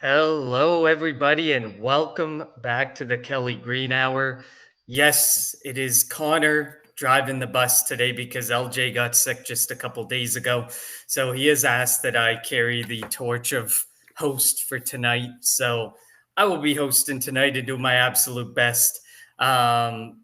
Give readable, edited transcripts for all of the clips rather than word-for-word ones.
Hello, everybody, and welcome back to the Kelly Green Hour. Yes, it is Connor driving the bus today because LJ got sick just a couple days ago. So he has asked that I carry the torch of host for tonight. So I will be hosting tonight and do my absolute best. Um,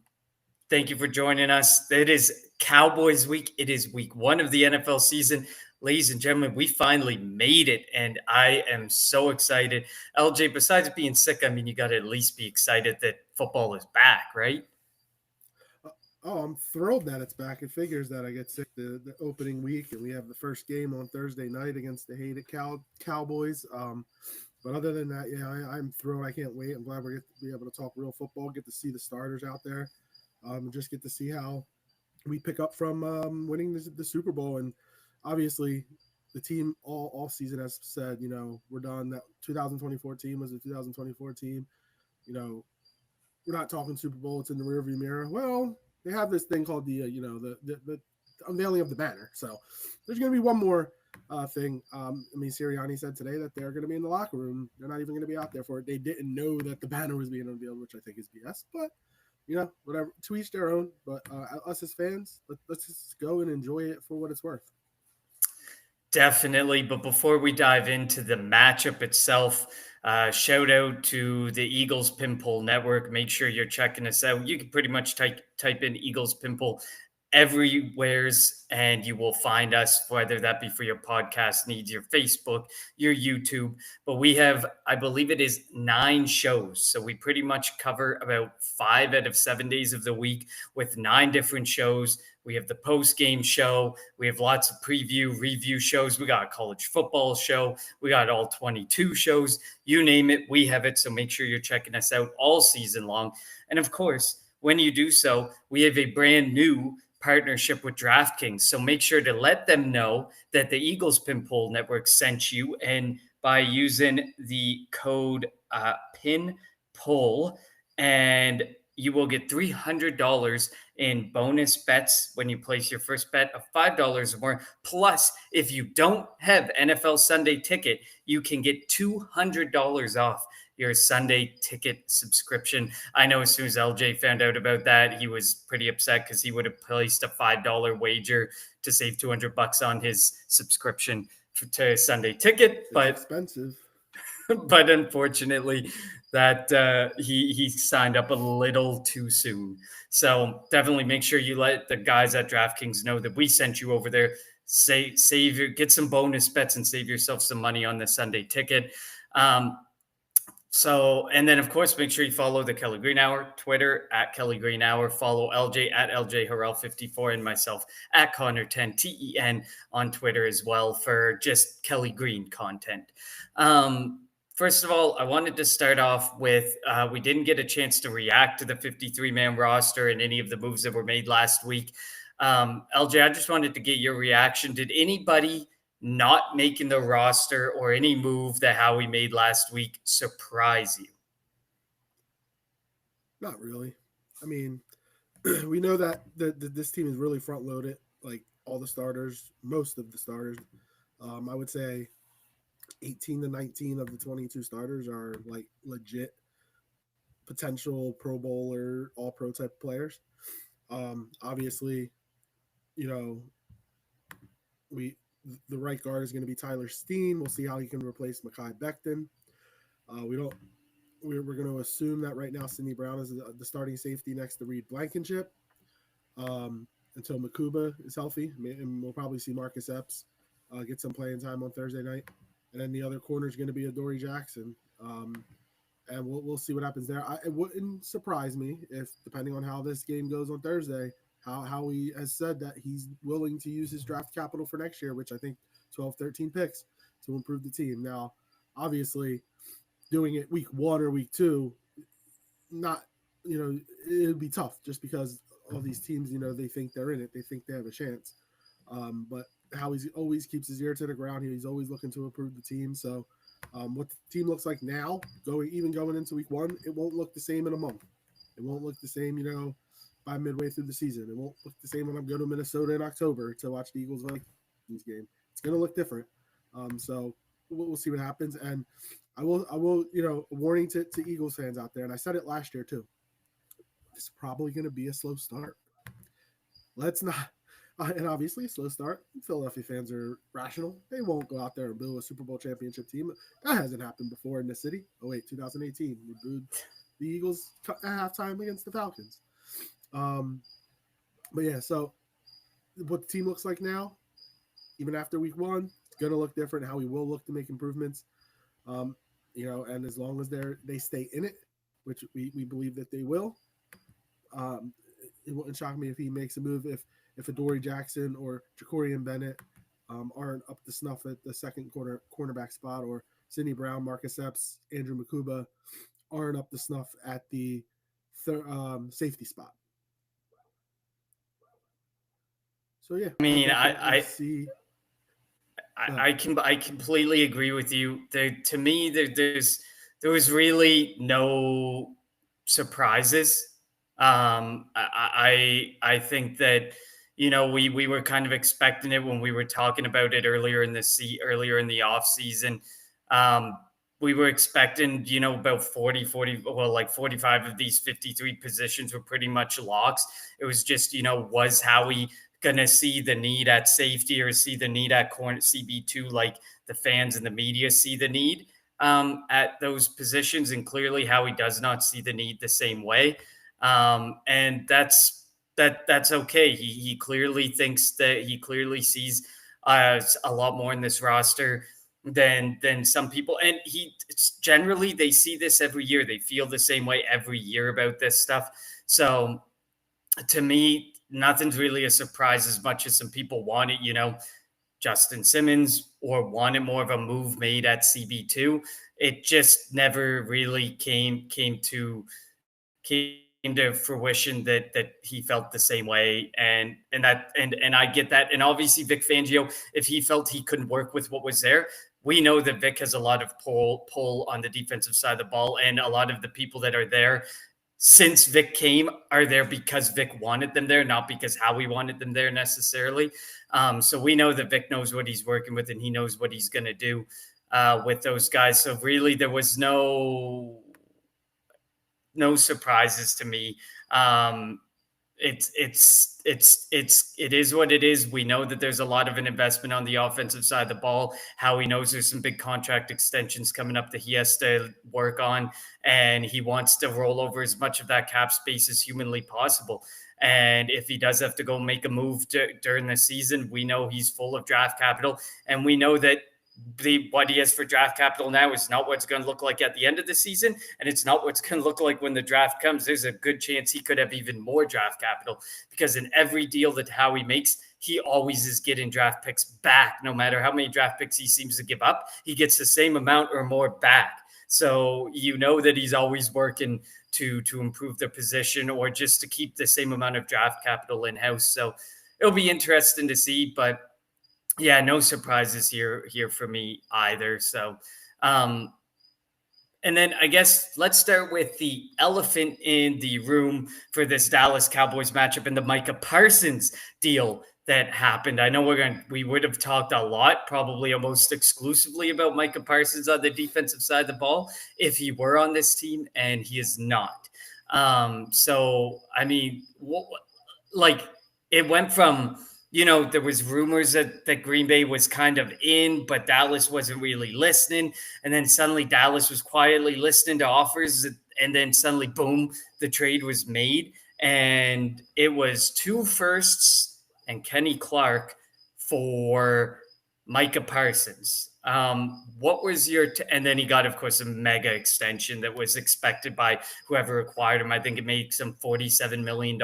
Thank you for joining us. It is Cowboys week. It is week one of the NFL season. Ladies and gentlemen, we finally made it, and I am so excited. LJ, besides being sick, I mean, you got to at least be excited that football is back, right? Uh, Oh, I'm thrilled that it's back. It figures that I get sick the opening week, and we have the first game on Thursday night against the hated Cowboys. But other than that, yeah, I'm thrilled. I can't wait. I'm glad we're going to be able to talk real football, get to see the starters out there, and just get to see how we pick up from winning the Super Bowl. And obviously, the team all season has said, we're done. That 2024 team was the 2024 team. You know, we're not talking Super Bowl. It's in the rearview mirror. Well, they have this thing called the unveiling of the banner. So there's going to be one more thing. I mean, Sirianni said today that they're going to be in the locker room. They're not even going to be out there for it. They didn't know that the banner was being unveiled, which I think is BS. But whatever. To each their own. But us as fans, let's just go and enjoy it for what it's worth. Definitely. But before we dive into the matchup itself, shout out to the Eagles Pimple Network. Make sure you're checking us out. You can pretty much type in Eagles Pimple everywheres and you will find us, whether that be for your podcast needs, your Facebook, your YouTube. But we have, I believe it is 9 shows, so we pretty much cover about 5 out of 7 days of the week with 9 different shows. We have the post game show, we have lots of preview review shows, we got a college football show, we got all 22 shows, you name it, we have it. So make sure you're checking us out all season long. And of course, when you do so, we have a brand new partnership with DraftKings. So make sure to let them know that the Eagles Pinpole Network sent you. And by using the code PINPOLE, and you will get $300 in bonus bets when you place your first bet of $5 or more. Plus, if you don't have NFL Sunday ticket, you can get $200 off your Sunday ticket subscription. I know as soon as LJ found out about that, he was pretty upset because he would have placed a $5 wager to save $200 on his subscription to Sunday ticket. It's But expensive. but unfortunately, that he signed up a little too soon. So definitely make sure you let the guys at DraftKings know that we sent you over there. Get some bonus bets and save yourself some money on the Sunday ticket. Um, and then of course, make sure you follow the Kelly Green Hour, Twitter at Kelly Green Hour, follow LJ at LJ Harrell 54 and myself at Connor 10 TEN on Twitter as well for just Kelly Green content. First of all, I wanted to start off with we didn't get a chance to react to the 53-man roster and any of the moves that were made last week. LJ, I just wanted to get your reaction. Did anybody not making the roster or any move that Howie made last week surprise you? Not really. I mean, we know that this team is really front loaded. Like all the starters, most of the starters. I would say 18 to 19 of the 22 starters are like legit potential Pro Bowler, All Pro type players. Obviously, you know, we the right guard is going to be Tyler Steen. We'll see how he can replace Mekhi Becton. We don't. We're going to assume that right now Sidney Brown is the starting safety next to Reed Blankenship until Makuba is healthy, and we'll probably see Marcus Epps get some playing time on Thursday night. And then the other corner is going to be Adoree Jackson. And we'll see what happens there. It wouldn't surprise me if, depending on how this game goes on Thursday, how he has said that he's willing to use his draft capital for next year, which I think 12, 13 picks to improve the team. Now, obviously, doing it week 1 or week 2, not, it'd be tough just because all these teams, they think they're in it. They think they have a chance. But how he always keeps his ear to the ground. He's always looking to improve the team. So what the team looks like now, going into week 1, it won't look the same in a month. It won't look the same, by midway through the season. It won't look the same when I'm going to Minnesota in October to watch the Eagles Vikings game. It's going to look different. So we'll see what happens. And I will, a warning to Eagles fans out there, and I said it last year too. This is probably going to be a slow start. Let's not, and obviously a slow start. Philadelphia fans are rational. They won't go out there and boo a Super Bowl championship team. That hasn't happened before in this city. Oh wait, 2018, we booed the Eagles at halftime against the Falcons. Um, but yeah, so what the team looks like now, even after week one, it's going to look different. How we will look to make improvements. Um, and as long as they stay in it, which we believe that they will, it wouldn't shock me if he makes a move if Adoree Jackson or Jacorian Bennett aren't up to snuff at the second cornerback spot, or Sidney Brown, Marcus Epps, Andrew Makuba aren't up to snuff at the safety spot. So yeah, I mean, I see. I completely agree with you. To me, there was really no surprises. I think that we were kind of expecting it when we were talking about it earlier in the off season. We were expecting about 40, well, like 45 of these 53 positions were pretty much locks. It was just was Howie gonna see the need at safety or see the need at corner CB2 like the fans and the media see the need at those positions, and clearly Howie does not see the need the same way, and that's okay. He clearly thinks that he clearly sees a lot more in this roster than some people, and generally they see this every year. They feel the same way every year about this stuff. So to me, nothing's really a surprise as much as some people want it, Justin Simmons, or wanted more of a move made at CB2. It just never really came to fruition that he felt the same way, and I get that. And obviously Vic Fangio, if he felt he couldn't work with what was there, we know that Vic has a lot of pull on the defensive side of the ball, and a lot of the people that are there since Vic came are there because Vic wanted them there, not because Howie wanted them there necessarily. So we know that Vic knows what he's working with, and he knows what he's going to do with those guys. So really, there was no surprises to me. It is what it is. We know that there's a lot of an investment on the offensive side of the ball. Howie knows there's some big contract extensions coming up that he has to work on, and he wants to roll over as much of that cap space as humanly possible. And if he does have to go make a move during the season, we know he's full of draft capital, and we know that what he has for draft capital now is not what it's going to look like at the end of the season, and it's not what's going to look like when the draft comes. There's a good chance he could have even more draft capital, because in every deal that Howie makes, he always is getting draft picks back. No matter how many draft picks he seems to give up, he gets the same amount or more back. So that he's always working to improve the position, or just to keep the same amount of draft capital in house. So it'll be interesting to see, but yeah, no surprises here for me either. So, and then I guess let's start with the elephant in the room for this Dallas Cowboys matchup and the Micah Parsons deal that happened. I know we would have talked a lot, probably almost exclusively, about Micah Parsons on the defensive side of the ball if he were on this team, and he is not. So I mean, it went from, there was rumors that Green Bay was kind of in, but Dallas wasn't really listening. And then suddenly Dallas was quietly listening to offers. And then suddenly, boom, the trade was made. And it was 2 firsts and Kenny Clark for Micah Parsons. What was and then he got, of course, a mega extension that was expected by whoever acquired him. I think it makes him $47 million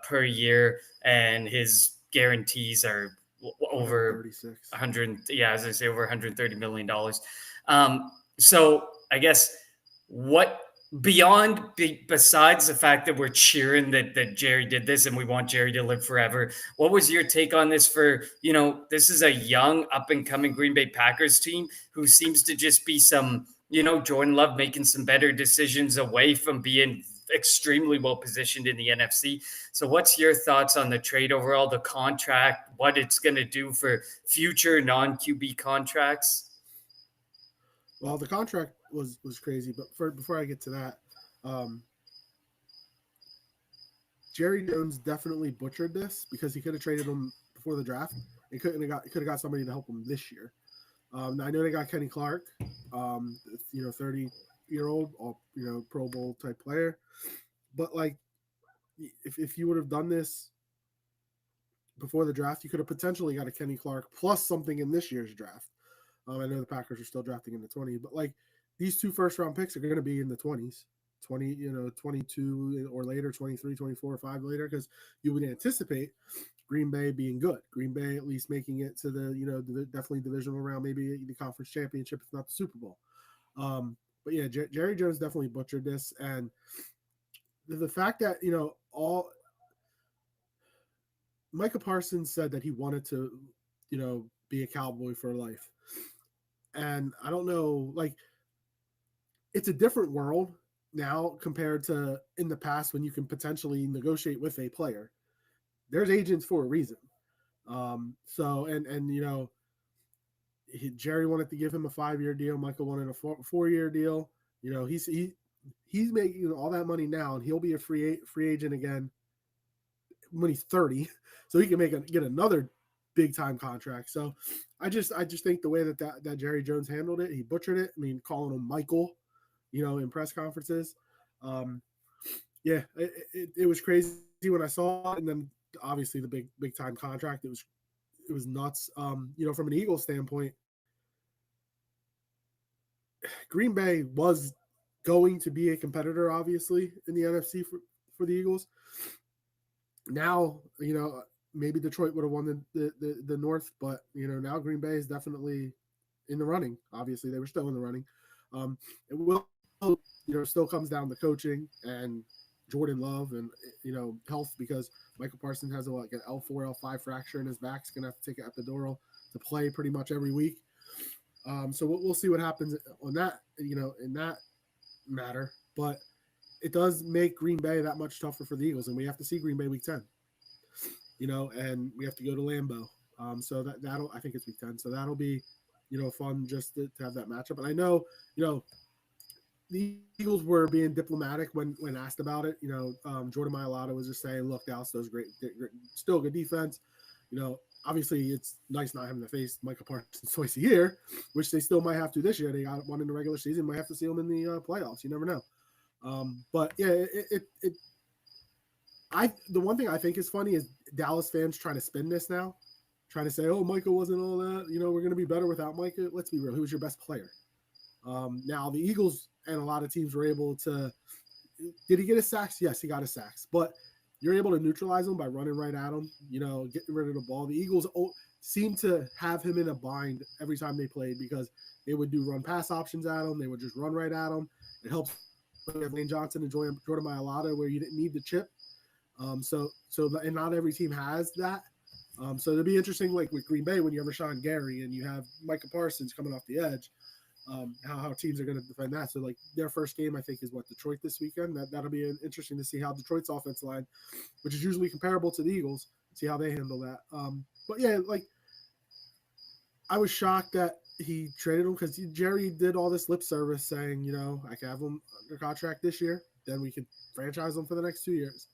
per year, and his guarantees are over 100. Yeah, as I say, over $130 million. So I guess besides the fact that we're cheering that Jerry did this and we want Jerry to live forever, what was your take on this this is a young up and coming Green Bay Packers team who seems to just be some, Jordan Love making some better decisions away from being extremely well positioned in the NFC. So what's your thoughts on the trade overall, the contract, what it's going to do for future non-QB contracts? Well, the contract was crazy, but before I get to that, um, Jerry Jones definitely butchered this because he could have traded him before the draft. He could have got somebody to help him this year. I know they got Kenny Clark, 30-year-old, Pro Bowl type player. But like, if you would have done this before the draft, you could have potentially got a Kenny Clark plus something in this year's draft. I know the Packers are still drafting in the 20s, but like these two first round picks are going to be in the 20s, 22 or later, 23, 24 or 5 later, because you would anticipate Green Bay being good. Green Bay at least making it to definitely divisional round, maybe the conference championship, if not the Super Bowl. But yeah, Jerry Jones definitely butchered this, and the fact that all Micah Parsons said that he wanted to, be a Cowboy for life, and I don't know, like it's a different world now compared to in the past when you can potentially negotiate with a player. There's agents for a reason. So and Jerry wanted to give him a 5-year deal. Michael wanted a 4-year deal. He's making all that money now, and he'll be a free agent again when he's 30, so he can get another big time contract. So I just think the way that Jerry Jones handled it, he butchered it. I mean, calling him Michael, in press conferences. Yeah, it was crazy when I saw it, and then obviously the big time contract. It was nuts. From an Eagles standpoint, Green Bay was going to be a competitor, obviously, in the NFC for the Eagles. Now, maybe Detroit would have won the North, but now Green Bay is definitely in the running. Obviously, they were still in the running. It will, still comes down to coaching and Jordan Love and health, because Michael Parsons has an L4 L5 fracture in his back. He's gonna have to take an epidural to play pretty much every week. So we'll see what happens on that, in that matter. But it does make Green Bay that much tougher for the Eagles, and we have to see Green Bay week 10. And we have to go to Lambeau. So that'll, I think it's week 10. So that'll be, fun just to have that matchup. And I know, the Eagles were being diplomatic when asked about it. Jordan Mailata was just saying, look, Dallas does great, still good defense. Obviously it's nice not having to face Micah Parsons twice a year, which they still might have to this year. They got one in the regular season, might have to see them in the playoffs. You never know. But yeah, the one thing I think is funny is Dallas fans trying to spin this now, trying to say, oh, Micah wasn't all that. We're going to be better without Micah. Let's be real. Who was your best player? Now the Eagles and a lot of teams were able to. Did he get his sacks? Yes, he got his sacks, but you're able to neutralize him by running right at him. Getting rid of the ball. The Eagles seem to have him in a bind every time they played, because they would do run pass options at him. They would just run right at him. It helps Lane Johnson and Jordan Mailata where you didn't need the chip. And not every team has that. So it'll be interesting, like with Green Bay, when you have Rashawn Gary and you have Micah Parsons coming off the edge, how teams are going to defend that. So like their first game, I think, is Detroit this weekend. That'll be interesting to see how Detroit's offense line, which is usually comparable to the Eagles, see how they handle that. But yeah, like I was shocked that he traded him, because Jerry did all this lip service saying, I can have him under contract this year, then we could franchise him for the next 2 years.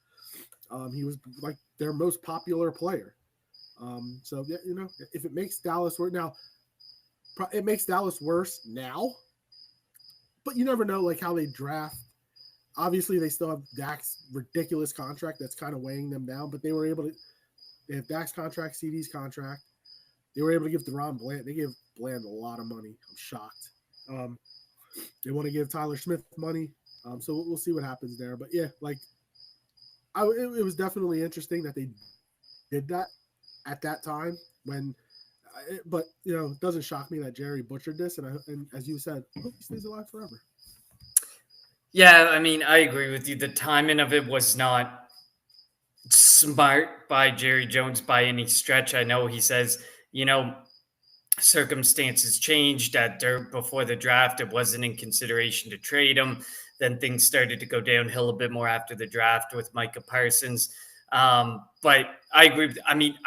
He was like their most popular player. So yeah, if it makes Dallas worse now, it makes Dallas worse now. But you never know, like how they draft. Obviously, they still have Dak's ridiculous contract that's kind of weighing them down. But they were able to. They have Dak's contract, CD's contract. They were able to give Deron Bland. They gave Bland a lot of money. I'm shocked. They want to give Tyler Smith money. So we'll see what happens there. But yeah, like it was definitely interesting that they did that at that time when. But it doesn't shock me that Jerry butchered this, and as you said, I hope he stays alive forever. Yeah, I mean, I agree with you. The timing of it was not smart by Jerry Jones by any stretch. I know he says, circumstances changed before the draft. It wasn't in consideration to trade him. Then things started to go downhill a bit more after the draft with Micah Parsons. But I agree. I mean,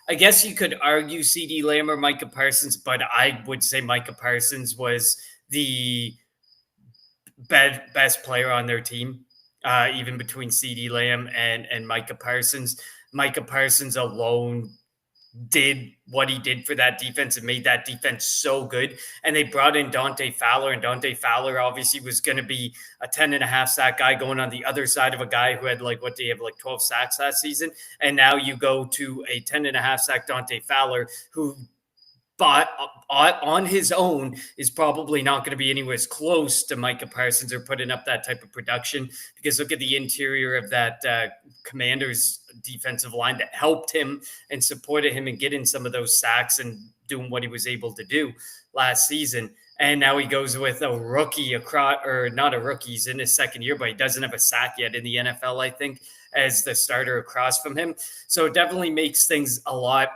I guess you could argue CD Lamb or Micah Parsons, but I would say Micah Parsons was the best player on their team, even between CD Lamb and Micah Parsons. Micah Parsons alone did what he did for that defense and made that defense so good. And they brought in Dante Fowler, and Dante Fowler obviously was going to be a 10.5 sack guy going on the other side of a guy who had like, what do you have, like 12 sacks last season. And now you go to a 10.5 sack Dante Fowler, who but on his own is probably not going to be anywhere close to Micah Parsons or putting up that type of production, because look at the interior of that Commanders defensive line that helped him and supported him and getting some of those sacks and doing what he was able to do last season. And now he goes with a rookie across, or not a rookie, he's in his second year, but he doesn't have a sack yet in the NFL, I think, as the starter across from him. So it definitely makes things a lot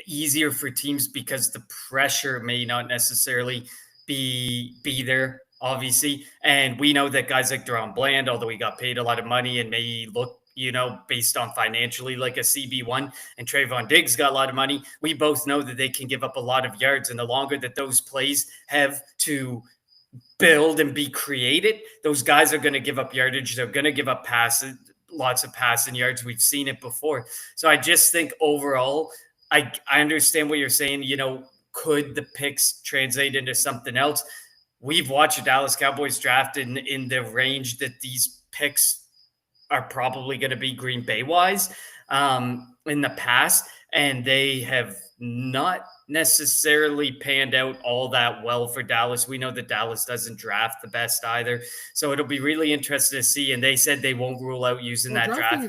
easier for teams, because the pressure may not necessarily be there, obviously. And we know that guys like Deron Bland, although he got paid a lot of money and may look, based on financially like a CB1, and Trayvon Diggs got a lot of money, we both know that they can give up a lot of yards. And the longer that those plays have to build and be created, those guys are going to give up yardage. They're going to give up passes, lots of passing yards. We've seen it before. So I just think overall, I understand what you're saying. Could the picks translate into something else? We've watched the Dallas Cowboys draft in the range that these picks are probably going to be Green Bay wise in the past, and they have not necessarily panned out all that well for Dallas. We know that Dallas doesn't draft the best either, so it'll be really interesting to see. And they said they won't rule out using that draft.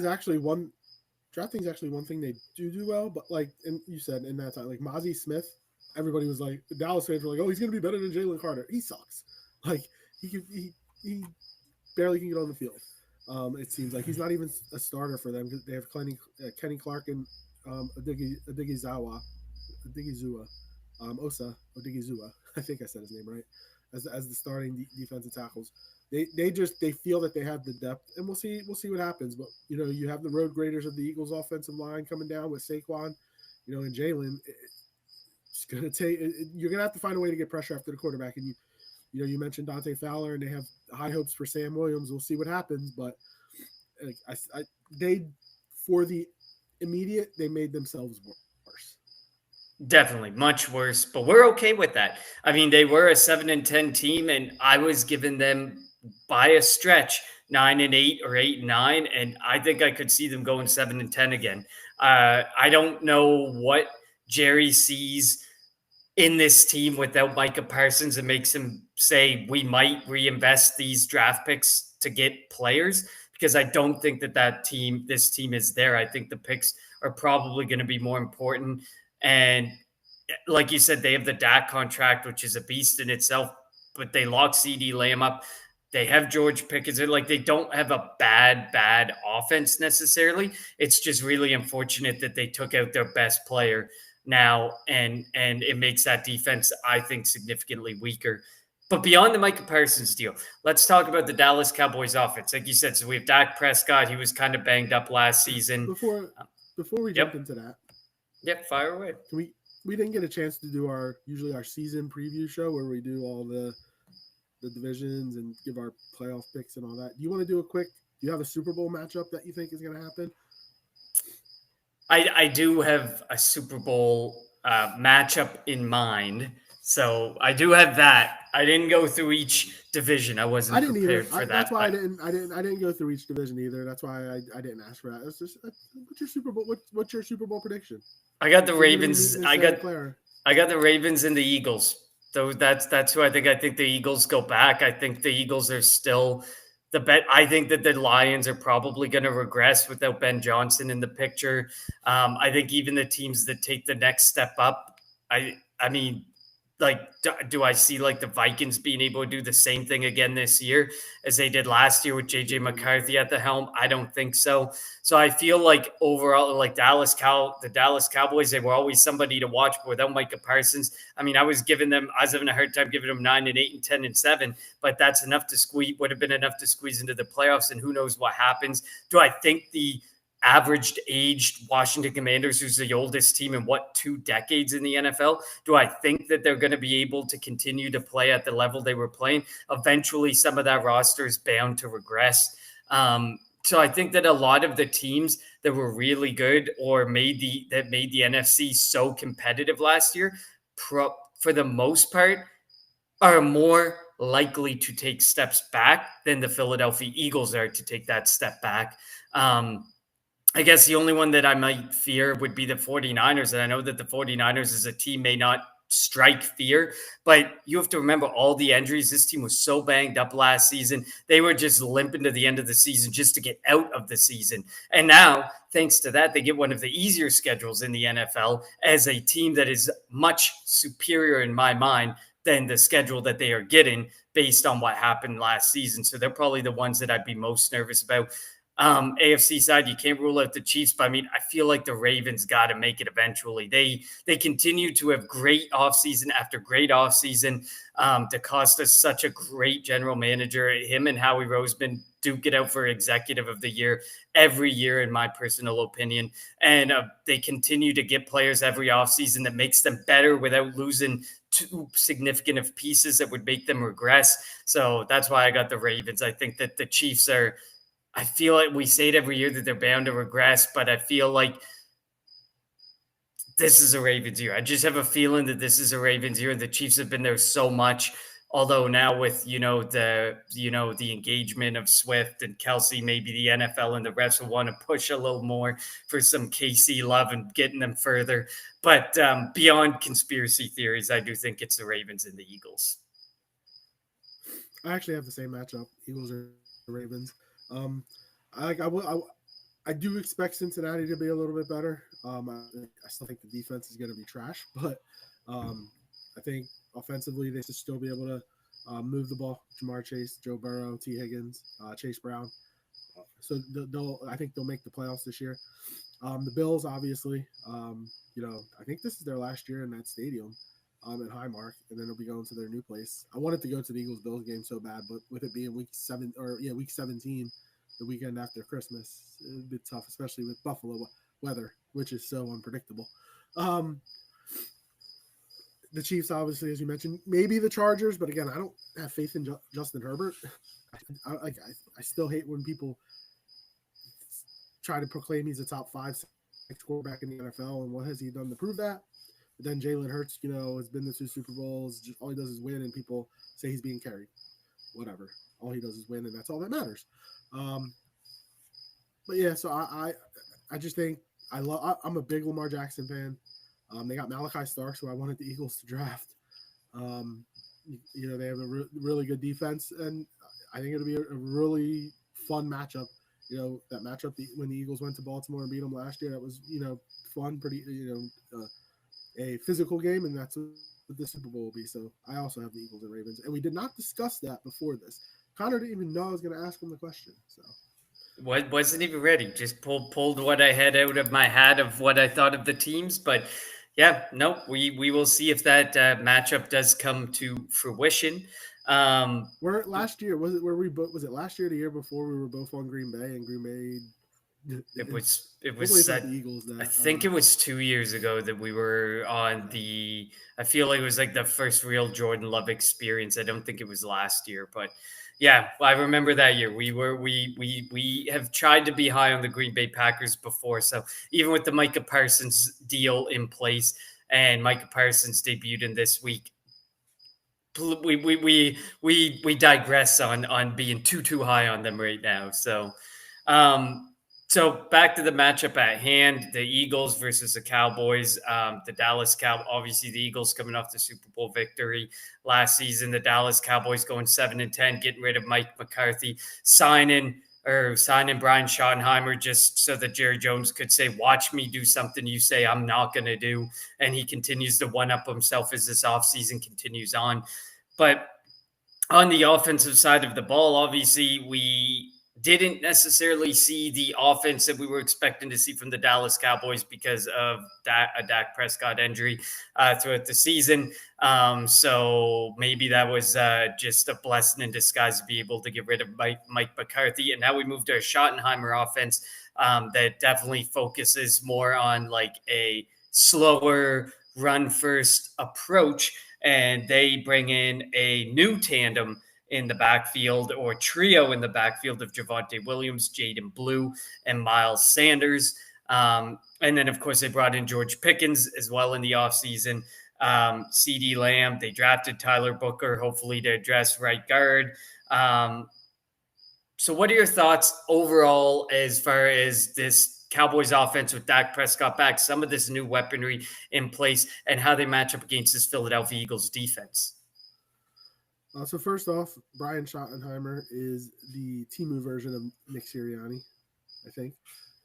Drafting is actually one thing they do well, but like, and you said in that time, like Mozzie Smith, everybody was like, the Dallas fans were like, oh, he's going to be better than Jalen Carter. He sucks. Like he barely can get on the field. It seems like he's not even a starter for them. They have Kenny Clark and Odigizua, Osa Odigizua. I think I said his name right, as the starting defensive tackles. They feel that they have the depth, and we'll see what happens. But you have the road graders of the Eagles offensive line coming down with Saquon, and Jalen. It's gonna take. You're gonna have to find a way to get pressure after the quarterback. And you mentioned Dante Fowler, and they have high hopes for Sam Williams. We'll see what happens, but they for the immediate, they made themselves worse. Definitely much worse, but we're okay with that. I mean, they were a 7-10 team, and I was giving them by a stretch 9-8 or 8-9, and I think I could see them going 7-10 again. I don't know what Jerry sees in this team without Micah Parsons and makes him say we might reinvest these draft picks to get players, because I don't think this team is there. I think the picks are probably going to be more important. And like you said, they have the Dak contract, which is a beast in itself, but they lock CD Lamb up. They have George Pickens. Like, they don't have a bad offense necessarily. It's just really unfortunate that they took out their best player now, and it makes that defense, I think, significantly weaker. But beyond the Micah Parsons deal, let's talk about the Dallas Cowboys offense. Like you said, so we have Dak Prescott. He was kind of banged up last season. Before we jump into that, fire away. We didn't get a chance to do our season preview show where we do all the divisions and give our playoff picks and all that. Do you want to do do you have a Super Bowl matchup that you think is going to happen? I do have a Super Bowl matchup in mind. So I do have that. I didn't go through each division. I wasn't prepared for that. That's why I didn't go through each division either. That's why I didn't ask for that. It's just, what's your Super Bowl? What's your Super Bowl prediction? I got the Ravens. I got the Ravens and the Eagles. So that's who I think. I think the Eagles go back. I think the Eagles are still the bet. I think that the Lions are probably going to regress without Ben Johnson in the picture. I think even the teams that take the next step up, I mean, like, do I see like the Vikings being able to do the same thing again this year as they did last year with JJ McCarthy at the helm? I don't think so. So I feel like overall, like the Dallas Cowboys, they were always somebody to watch, but without Micah Parsons, I mean, I was having a hard time giving them 9-8 and 10-7, but that's enough to would have been enough to squeeze into the playoffs, and who knows what happens. Do I think the averaged aged Washington Commanders, who's the oldest team in what, 2 decades in the NFL. Do I think that they're going to be able to continue to play at the level they were playing? Eventually, some of that roster is bound to regress. So I think that a lot of the teams that were really good or made the NFC so competitive last year, for the most part, are more likely to take steps back than the Philadelphia Eagles are to take that step back. I guess the only one that I might fear would be the 49ers. And I know that the 49ers as a team may not strike fear, but you have to remember all the injuries. This team was so banged up last season. They were just limping to the end of the season just to get out of the season. And now, thanks to that, they get one of the easier schedules in the NFL as a team that is much superior in my mind than the schedule that they are getting based on what happened last season. So they're probably the ones that I'd be most nervous about. AFC side, you can't rule out the Chiefs, but I mean, I feel like the Ravens got to make it eventually. They continue to have great offseason after great offseason. DeCosta's such a great general manager. Him and Howie Roseman duke it out for executive of the year every year, in my personal opinion. And they continue to get players every offseason that makes them better without losing too significant of pieces that would make them regress. So that's why I got the Ravens. I think that the Chiefs are, I feel like we say it every year that they're bound to regress, but I feel like this is a Ravens year. I just have a feeling that this is a Ravens year. The Chiefs have been there so much. Although now with the engagement of Swift and Kelsey, maybe the NFL and the refs will want to push a little more for some KC love and getting them further. But beyond conspiracy theories, I do think it's the Ravens and the Eagles. I actually have the same matchup, Eagles and Ravens. I do expect Cincinnati to be a little bit better. I still think the defense is going to be trash, but I think offensively they should still be able to move the ball. Jamar Chase, Joe Burrow, T. Higgins, Chase Brown. So I think they'll make the playoffs this year. The Bills, obviously, I think this is their last year in that stadium at Highmark, and then they'll be going to their new place. I wanted to go to the Eagles-Bills game so bad, but with it being week 17, the weekend after Christmas, it's a bit tough, especially with Buffalo weather, which is so unpredictable. The Chiefs, obviously, as you mentioned, maybe the Chargers, but again, I don't have faith in Justin Herbert. I still hate when people try to proclaim he's a top 5 quarterback in the NFL, and what has he done to prove that? But then Jalen Hurts, has been to 2 Super Bowls. Just, all he does is win, and people say he's being carried. Whatever. All he does is win, and that's all that matters. But yeah, so I just think I'm a big Lamar Jackson fan. They got Malachi Starks, who I wanted the Eagles to draft. They have a really good defense, and I think it'll be a really fun matchup. That matchup when the Eagles went to Baltimore and beat them last year, that was, fun, pretty, a physical game, and that's what the Super Bowl will be. So I also have the Eagles and Ravens, and we did not discuss that before this. Connor didn't even know I was going to ask him the question. So wasn't even ready. Just pulled what I had out of my hat of what I thought of the teams, but yeah, no, we will see if that matchup does come to fruition. Where last year was it last year or the year before we were both on Green Bay, and Green Bay? It was the Eagles. That, I think it was 2 years ago that we were on the. I feel like it was like the first real Jordan Love experience. I don't think it was last year, but yeah, I remember that year. We have tried to be high on the Green Bay Packers before, so even with the Micah Parsons deal in place and Micah Parsons debuted in this week, we digress on being too high on them right now. So back to the matchup at hand, the Eagles versus the Cowboys. The Dallas Cowboys, obviously the Eagles coming off the Super Bowl victory last season. The Dallas Cowboys going 7-10, getting rid of Mike McCarthy, signing Brian Schottenheimer just so that Jerry Jones could say, watch me do something you say I'm not going to do. And he continues to one-up himself as this offseason continues on. But on the offensive side of the ball, obviously we didn't necessarily see the offense that we were expecting to see from the Dallas Cowboys because of a Dak Prescott injury throughout the season. So maybe that was just a blessing in disguise to be able to get rid of Mike McCarthy. And now we moved to a Schottenheimer offense that definitely focuses more on like a slower run first approach. And they bring in a new tandem in the backfield or trio in the backfield of Javonte Williams, Jaden Blue, and Miles Sanders. And then, of course, they brought in George Pickens as well in the offseason. CD Lamb, they drafted Tyler Booker, hopefully to address right guard. So, what are your thoughts overall as far as this Cowboys offense with Dak Prescott back, some of this new weaponry in place, and how they match up against this Philadelphia Eagles defense? So first off, Brian Schottenheimer is the Timu version of Nick Sirianni, I think.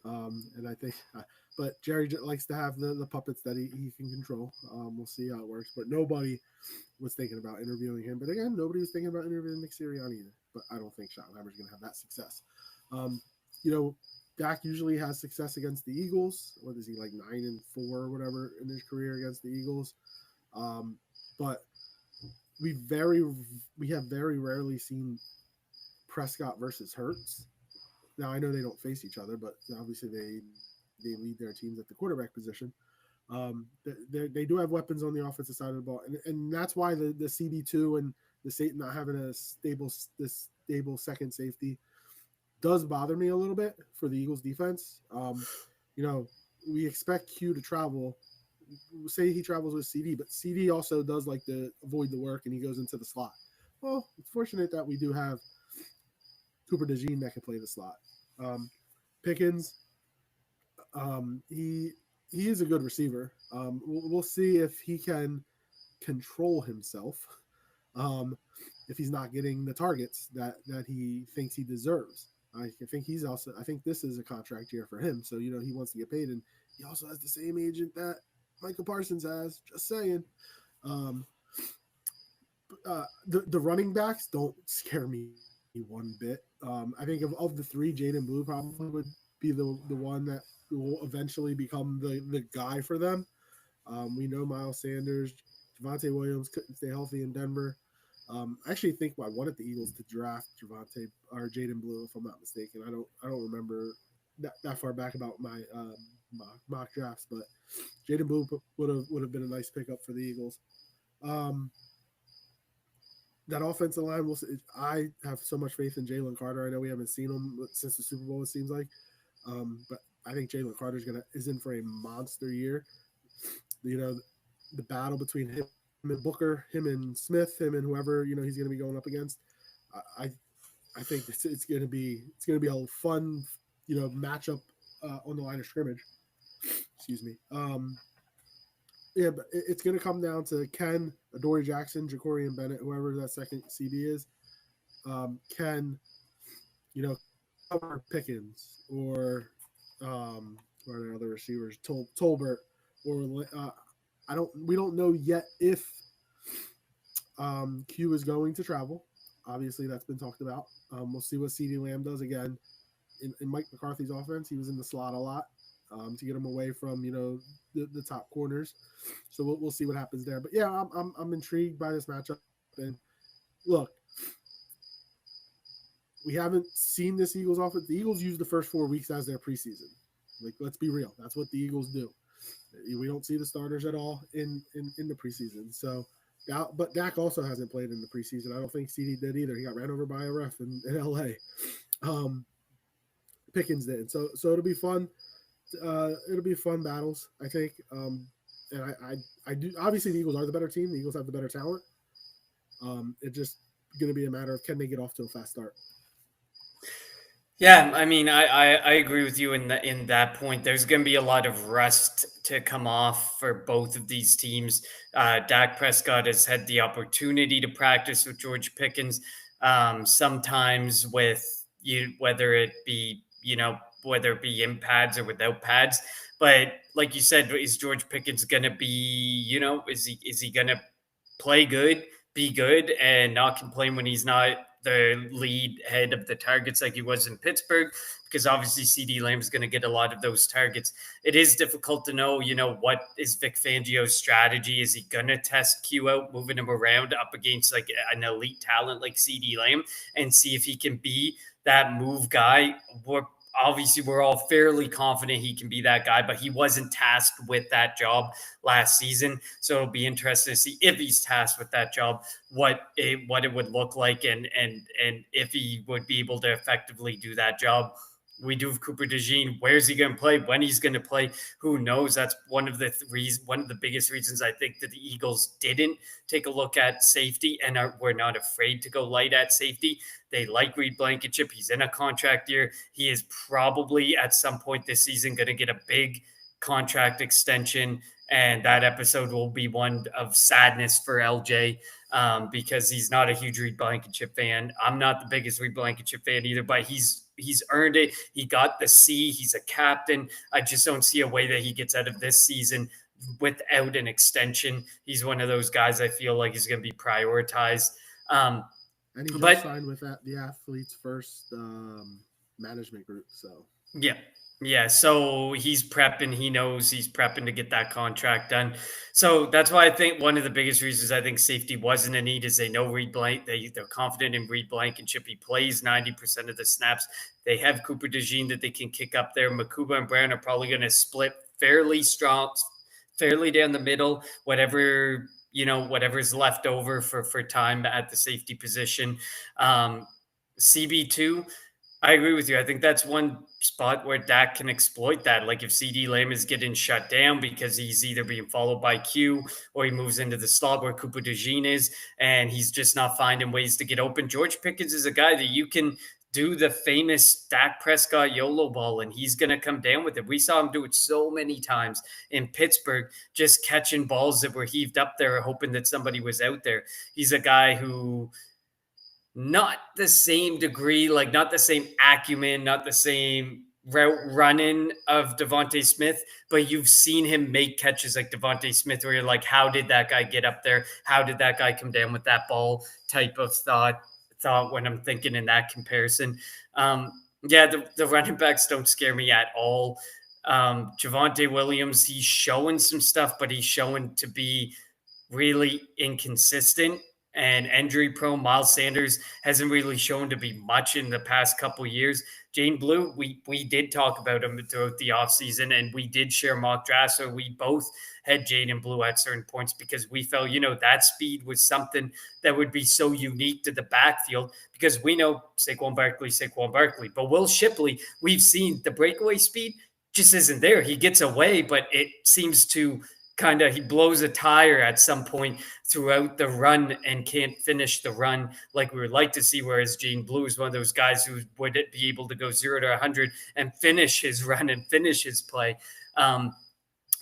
And I think, but Jerry likes to have the puppets that he can control. We'll see how it works. But nobody was thinking about interviewing him. But again, nobody was thinking about interviewing Nick Sirianni either. But I don't think Schottenheimer's going to have that success. Dak usually has success against the Eagles. What is he, like 9-4 or whatever in his career against the Eagles? But we have very rarely seen Prescott versus Hurts. Now I know they don't face each other, but obviously they lead their teams at the quarterback position. They do have weapons on the offensive side of the ball, and that's why the CB2 and the Satan not having a stable second safety does bother me a little bit for the Eagles defense. We expect Q to travel. Say he travels with CD, but CD also does like to avoid the work and he goes into the slot. Well, it's fortunate that we do have Cooper DeJean that can play the slot. Pickens, he is a good receiver. We'll see if he can control himself if he's not getting the targets that he thinks he deserves. I think this is a contract year for him. So, he wants to get paid, and he also has the same agent that Micah Parsons has. Just saying. The running backs don't scare me one bit. I think of the three, Jaden Blue probably would be the one that will eventually become the guy for them. We know Miles Sanders, Javonte Williams couldn't stay healthy in Denver. I actually think I wanted the Eagles to draft Javonte or Jaden Blue, if I'm not mistaken. I don't remember that far back about my mock drafts, but Jaden Blue would have been a nice pickup for the Eagles. That offensive line, I have so much faith in Jalen Carter. I know we haven't seen him since the Super Bowl, it seems like, but I think Jalen Carter is in for a monster year. The battle between him and Booker, him and Smith, him and whoever he's going to be going up against. I think it's going to be a fun matchup on the line of scrimmage. Excuse me. But it's going to come down to Ken, Adoree Jackson, Ja'Cory Bennett, whoever that second CB is. Can cover Pickens or what are the other receivers? Tolbert or we don't know yet if Q is going to travel. Obviously, that's been talked about. We'll see what CD Lamb does again. In Mike McCarthy's offense, he was in the slot a lot to get him away from the top corners. So we'll see what happens there. But yeah, I'm intrigued by this matchup. And look, we haven't seen this Eagles offense. The Eagles use the first 4 weeks as their preseason. Like, let's be real. That's what the Eagles do. We don't see the starters at all in the preseason. So, but Dak also hasn't played in the preseason. I don't think CD did either. He got ran over by a ref in LA. Pickens did. So it'll be fun. It'll be fun battles, I think. And I do. Obviously, the Eagles are the better team. The Eagles have the better talent. It's just going to be a matter of can they get off to a fast start. Yeah, I mean, I agree with you in that point. There's going to be a lot of rust to come off for both of these teams. Dak Prescott has had the opportunity to practice with George Pickens, sometimes with whether it be in pads or without pads. But like you said, is George Pickens going to be, is he going to play good, be good, and not complain when he's not the lead head of the targets like he was in Pittsburgh, because obviously CD Lamb is going to get a lot of those targets. It is difficult to know, what is Vic Fangio's strategy? Is he going to test Q out, moving him around up against like an elite talent like CD Lamb and see if he can be that move guy? We're all fairly confident he can be that guy, but he wasn't tasked with that job last season. So it'll be interesting to see if he's tasked with that job, what it would look like, and if he would be able to effectively do that job. We do have Cooper DeJean. Where's he going to play? When he's going to play? Who knows? That's one of the biggest reasons I think that the Eagles didn't take a look at safety and were not afraid to go light at safety. They like Reed Blankenship. He's in a contract year. He is probably at some point this season going to get a big contract extension. And that episode will be one of sadness for LJ, because he's not a huge Reed Blankenship fan. I'm not the biggest Reed Blankenship fan either, but he's earned it. He got the C. He's a captain. I just don't see a way that he gets out of this season without an extension. He's one of those guys I feel like is going to be prioritized. And he just signed with the Athletes First management group. So yeah. So he's prepping. He knows he's prepping to get that contract done. So that's why I think one of the biggest reasons I think safety wasn't a need is they know Reed Blank. They're confident in Reed Blankenship. He plays 90% of the snaps. They have Cooper DeJean that they can kick up there. Makuba and Brown are probably going to split fairly strong, fairly down the middle, whatever's left over for time at the safety position. CB2, I agree with you. I think that's one spot where Dak can exploit that. Like if CD Lamb is getting shut down because he's either being followed by Q or he moves into the slot where Cooper DeJean is, and he's just not finding ways to get open. George Pickens is a guy that you can do the famous Dak Prescott YOLO ball, and he's going to come down with it. We saw him do it so many times in Pittsburgh, just catching balls that were heaved up there, hoping that somebody was out there. He's a guy who, not the same degree, like not the same acumen, not the same route running of Devontae Smith, but you've seen him make catches like Devontae Smith where you're like, how did that guy get up there? How did that guy come down with that ball type of thought when I'm thinking in that comparison. The running backs don't scare me at all. Javonte Williams, he's showing some stuff, but he's showing to be really inconsistent and injury prone. Miles Sanders hasn't really shown to be much in the past couple of years. Jane Blue, we did talk about him throughout the offseason, and we did share mock drafts. So we both had Jaden Blue at certain points because we felt, that speed was something that would be so unique to the backfield, because we know Saquon Barkley. But Will Shipley, we've seen the breakaway speed just isn't there. He gets away, but it seems to he blows a tire at some point throughout the run and can't finish the run like we would like to see. Whereas Gene Blue is one of those guys who would be able to go 0 to 100 and finish his run and finish his play.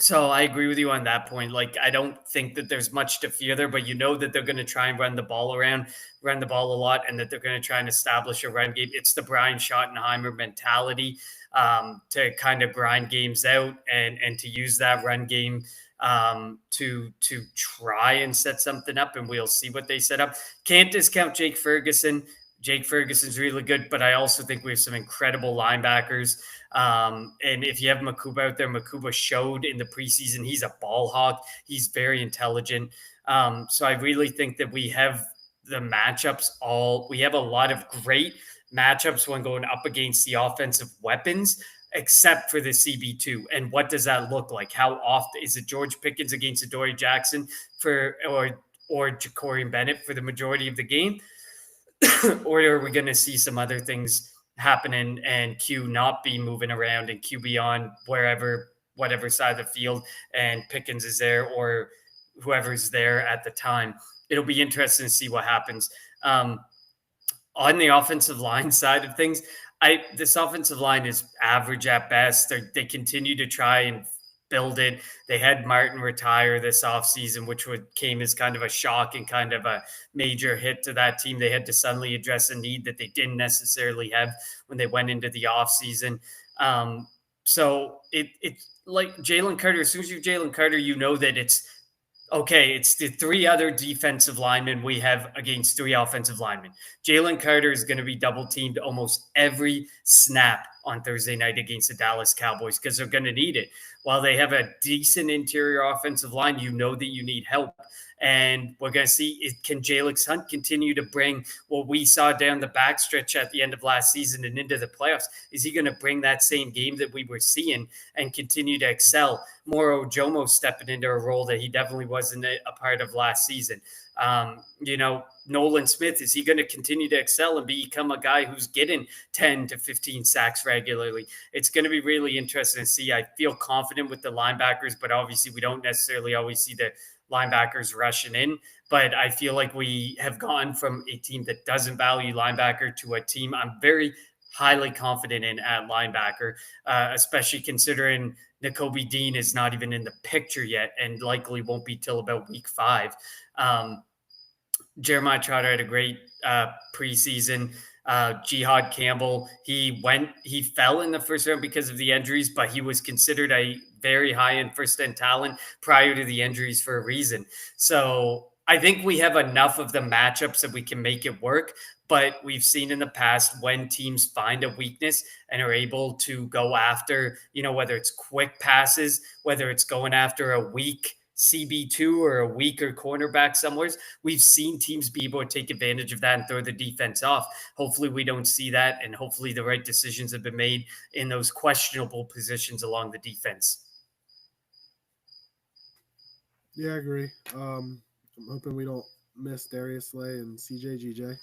So I agree with you on that point. Like, I don't think that there's much to fear there, but that they're going to try and run the ball a lot, and that they're going to try and establish a run game. It's the Brian Schottenheimer mentality to kind of grind games out and to use that run game to try and set something up, and we'll see what they set up. Can't discount Jake Ferguson. Jake Ferguson's really good, but I also think we have some incredible linebackers. And if you have Makuba out there, Makuba showed in the preseason he's a ball hawk. He's very intelligent. So I really think that we have the matchups we have a lot of great matchups when going up against the offensive weapons, except for the CB2. And what does that look like? How often is it George Pickens against Adoree Jackson or Ja'Cory Bennett for the majority of the game? Or are we going to see some other things happening and Q not be moving around and Q be on whatever side of the field and Pickens is there or whoever's there at the time? It'll be interesting to see what happens. On the offensive line side of things, this offensive line is average at best. They continue to try and build it. They had Martin retire this offseason, which came as kind of a shock and kind of a major hit to that team. They had to suddenly address a need that they didn't necessarily have when they went into the offseason. So it's like Jalen Carter. As soon as you have Jalen Carter, you know that it's Okay, it's the three other defensive linemen we have against three offensive linemen. Jalen Carter is going to be double teamed almost every snap on Thursday night against the Dallas Cowboys because they're going to need it. While they have a decent interior offensive line, you know that you need help. And we're going to see can Jalen Hunt continue to bring what we saw down the backstretch at the end of last season and into the playoffs? Is he going to bring that same game that we were seeing and continue to excel? Moro Jomo stepping into a role that he definitely wasn't a part of last season. Nolan Smith, is he going to continue to excel and become a guy who's getting 10 to 15 sacks regularly? It's going to be really interesting to see. I feel confident with the linebackers, but obviously we don't necessarily always see the linebackers rushing in. But I feel like we have gone from a team that doesn't value linebacker to a team I'm very highly confident in at linebacker, especially considering Nakobe Dean is not even in the picture yet and likely won't be till about week 5. Jeremiah Trotter had a great preseason. Jihad Campbell, he fell in the first round because of the injuries, but he was considered a very high end first end talent prior to the injuries for a reason. So I think we have enough of the matchups that we can make it work. But we've seen in the past when teams find a weakness and are able to go after, whether it's quick passes, whether it's going after a weak CB2 or a weaker cornerback somewhere, we've seen teams be able to take advantage of that and throw the defense off. Hopefully we don't see that, and hopefully the right decisions have been made in those questionable positions along the defense. Yeah, I agree. I'm hoping we don't miss Darius Slay and CJ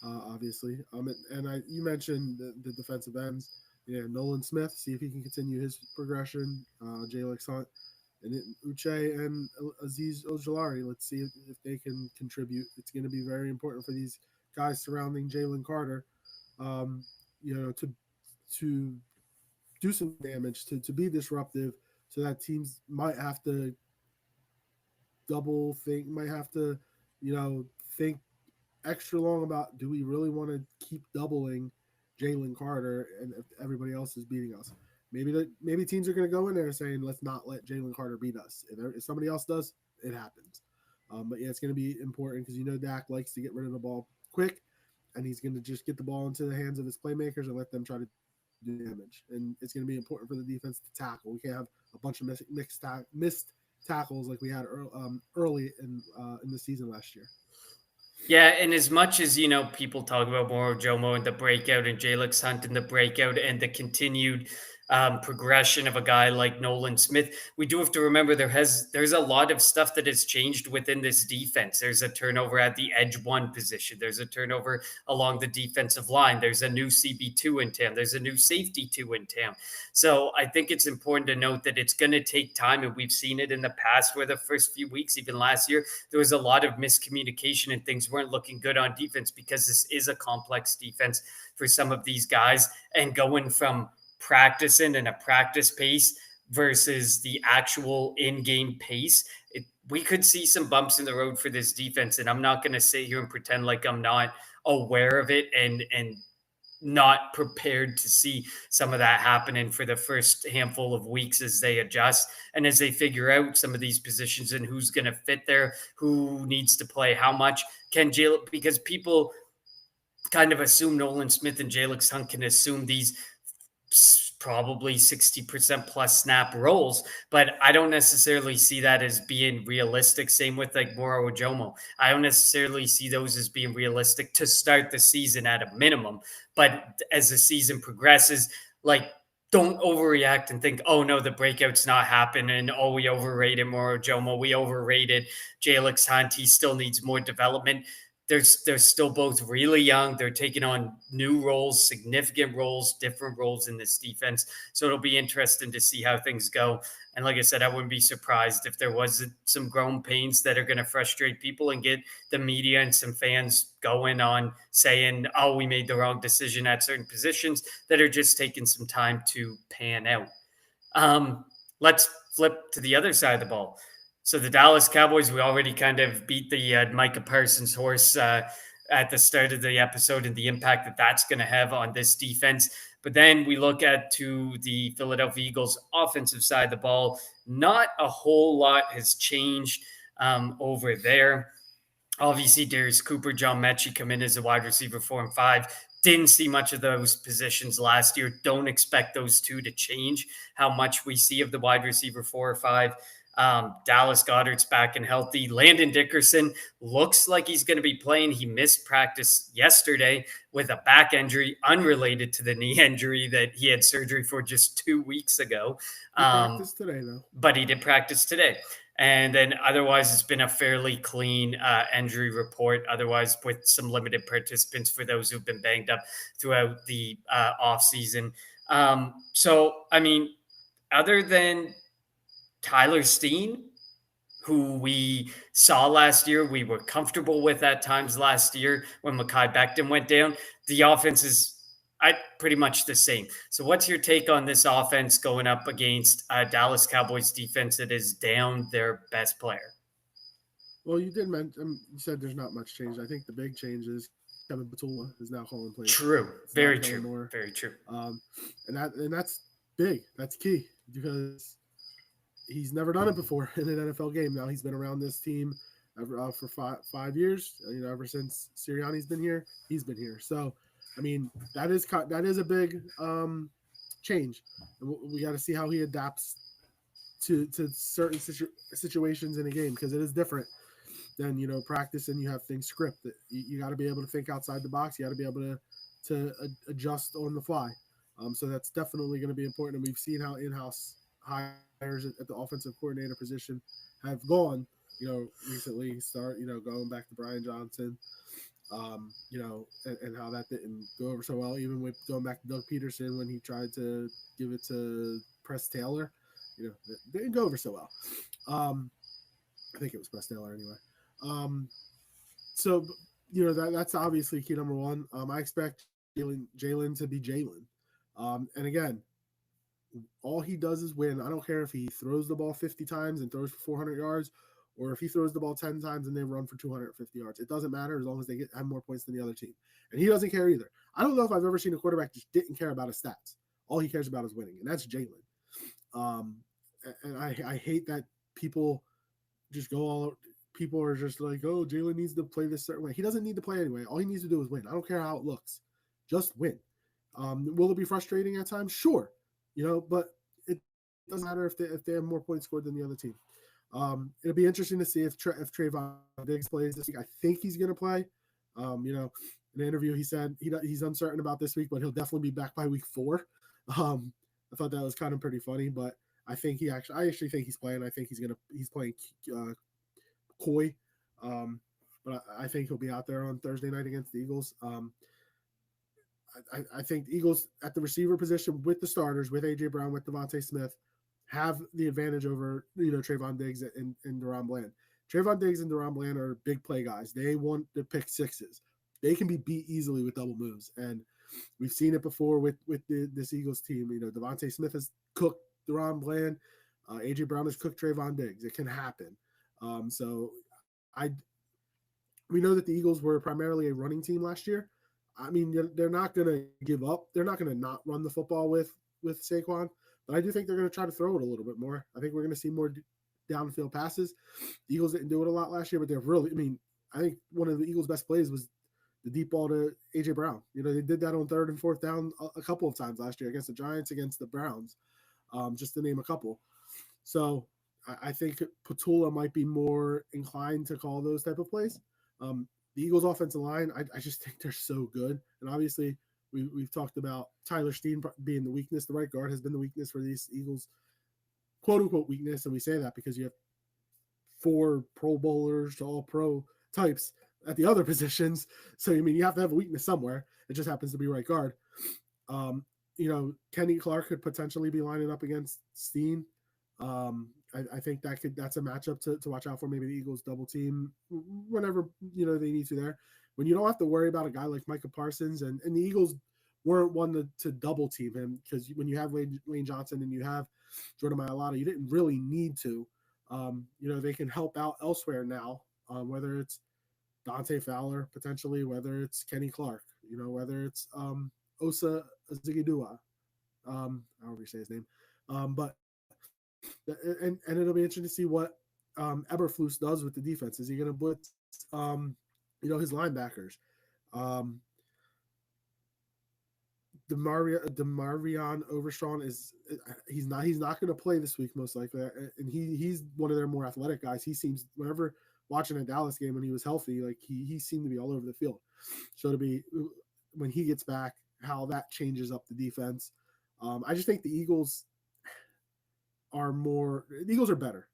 obviously. You mentioned the defensive ends. Yeah, Nolan Smith, see if he can continue his progression. Jalen Hunt, and Uche and Aziz Ojolari. Let's see if they can contribute. It's going to be very important for these guys surrounding Jalen Carter, to do some damage, to be disruptive, so that teams might have to double think, might have to, think extra long about, do we really want to keep doubling Jalen Carter and if everybody else is beating us? Maybe teams are going to go in there saying, let's not let Jalen Carter beat us. If somebody else does, it happens. But yeah, it's going to be important because Dak likes to get rid of the ball quick, and he's going to just get the ball into the hands of his playmakers and let them try to do damage. And it's going to be important for the defense to tackle. We can't have a bunch of missed tackles like we had early in the season last year. Yeah, and as much as people talk about Moro Jomo and the breakout and Jalen Hunt and the breakout and the continued progression of a guy like Nolan Smith, we do have to remember there's a lot of stuff that has changed within this defense. There's a turnover at the edge one position. There's a turnover along the defensive line. There's a new CB2 in town. There's a new safety 2 in town. So I think it's important to note that it's going to take time, and we've seen it in the past where the first few weeks, even last year, there was a lot of miscommunication and things weren't looking good on defense because this is a complex defense for some of these guys, and going from practicing in a practice pace versus the actual in-game pace, we could see some bumps in the road for this defense. And I'm not going to sit here and pretend like I'm not aware of it and not prepared to see some of that happening for the first handful of weeks as they adjust and as they figure out some of these positions and who's going to fit there, who needs to play how much. Because people kind of assume Nolan Smith and Jalen Hunt can assume these probably 60% plus snap roles, but I don't necessarily see that as being realistic. Same with like Moro Ojomo. I don't necessarily see those as being realistic to start the season at a minimum. But as the season progresses, like, don't overreact and think, oh no, the breakout's not happening. Oh, we overrated Moro Ojomo. We overrated Jalen Hunt. He still needs more development. They're still both really young. They're taking on new roles, significant roles, different roles in this defense. So it'll be interesting to see how things go. And like I said, I wouldn't be surprised if there was some growing pains that are going to frustrate people and get the media and some fans going on saying, oh, we made the wrong decision at certain positions that are just taking some time to pan out. Let's flip to the other side of the ball. So the Dallas Cowboys, we already kind of beat the Micah Parsons horse at the start of the episode and the impact that that's going to have on this defense. But then we look to the Philadelphia Eagles offensive side of the ball. Not a whole lot has changed. over there. Obviously, Darius Cooper, John Mechie come in as a wide receiver 4 and 5. Didn't see much of those positions last year. Don't expect those two to change how much we see of the wide receiver 4 or 5. Dallas Goddard's back and healthy. Landon Dickerson looks like he's going to be playing. He missed practice yesterday with a back injury unrelated to the knee injury that he had surgery for just 2 weeks ago. He practiced today, though. But he did practice today. And then otherwise, it's been a fairly clean injury report. Otherwise, with some limited participants for those who've been banged up throughout the off season. So, I mean, other than Tyler Steen, who we saw last year, we were comfortable with at times last year when Mekhi Becton went down. The offense is pretty much the same. So, what's your take on this offense going up against Dallas Cowboys defense that is down their best player? Well, you did mention, you said there's not much change. I think the big change is Kevin Patula is now calling plays. True, very true, very true. And that's big. That's key because he's never done it before in an NFL game. Now he's been around this team for 5 years. Ever since Sirianni's been here, he's been here. So, I mean, that is a big change. We got to see how he adapts to certain situations in a game because it is different than practice and you have things scripted. You got to be able to think outside the box. You got to be able to adjust on the fly. So that's definitely going to be important. And we've seen how in-house hires at the offensive coordinator position have gone. Recently going back to Brian Johnson. And how that didn't go over so well, even with going back to Doug Peterson when he tried to give it to Press Taylor, it didn't go over so well. I think it was Press Taylor anyway. So, that's obviously key number one. I expect Jalen to be Jalen. And again, all he does is win. I don't care if he throws the ball 50 times and throws for 400 yards or if he throws the ball 10 times and they run for 250 yards. It doesn't matter as long as they have more points than the other team. And he doesn't care either. I don't know if I've ever seen a quarterback just didn't care about his stats. All he cares about is winning, and that's Jalen. And I hate that people just go all – people are just like, oh, Jalen needs to play this certain way. He doesn't need to play anyway. All he needs to do is win. I don't care how it looks. Just win. Will it be frustrating at times? Sure. But it doesn't matter if they have more points scored than the other team. It'll be interesting to see if Trayvon Diggs plays this week. I think he's going to play. In the interview, he said he's uncertain about this week, but he'll definitely be back by week 4. I thought that was kind of pretty funny, but I actually think he's playing. I think he's playing Coy. But I think he'll be out there on Thursday night against the Eagles. I think the Eagles at the receiver position with the starters, with A.J. Brown, with Devontae Smith, have the advantage over, Trayvon Diggs and Deron Bland. Trayvon Diggs and Deron Bland are big play guys. They want to pick sixes. They can be beat easily with double moves. And we've seen it before with this Eagles team. Devontae Smith has cooked Deron Bland. A.J. Brown has cooked Trayvon Diggs. It can happen. We know that the Eagles were primarily a running team last year. I mean, they're not going to give up. They're not going to not run the football with Saquon. But I do think they're going to try to throw it a little bit more. I think we're going to see more downfield passes. The Eagles didn't do it a lot last year, but I think one of the Eagles' best plays was the deep ball to A.J. Brown. They did that on 3rd and 4th down a couple of times last year against the Giants, against the Browns, just to name a couple. So I think Patula might be more inclined to call those type of plays. The Eagles' offensive line, I just think they're so good. And obviously, we've talked about Tyler Steen being the weakness. The right guard has been the weakness for these Eagles, quote-unquote weakness. And we say that because you have 4 Pro Bowlers to all-pro types at the other positions. So, you have to have a weakness somewhere. It just happens to be right guard. Kenny Clark could potentially be lining up against Steen. I think that's a matchup to watch out for. Maybe the Eagles double team whenever they need to there. When you don't have to worry about a guy like Micah Parsons and the Eagles weren't one to double team him because when you have Lane Johnson and you have Jordan Mailata, you didn't really need to. They can help out elsewhere now, whether it's Dante Fowler potentially, whether it's Kenny Clark, whether it's Osa Zigidua, however you say his name. But it'll be interesting to see what Eberflus does with the defense. Is he going to blitz, his linebackers? Um, Demarion Overshawn he's not going to play this week most likely, and he's one of their more athletic guys. He seems whenever watching a Dallas game when he was healthy, like he seemed to be all over the field. So to be when he gets back, how that changes up the defense. I just think the Eagles are better.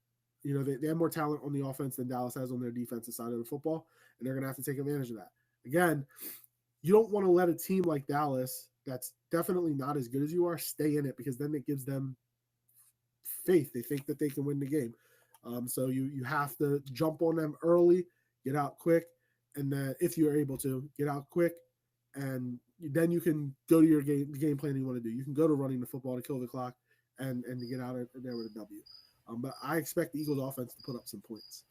They have more talent on the offense than Dallas has on their defensive side of the football, and they're going to have to take advantage of that. Again, you don't want to let a team like Dallas, that's definitely not as good as you are, stay in it, because then it gives them faith. They think that they can win the game. So you have to jump on them early, get out quick, and then if you're able to get out quick, and then you can go to your game plan you want to do. You can go to running the football to kill the clock and to get out of there with a W. But I expect the Eagles offense to put up some points.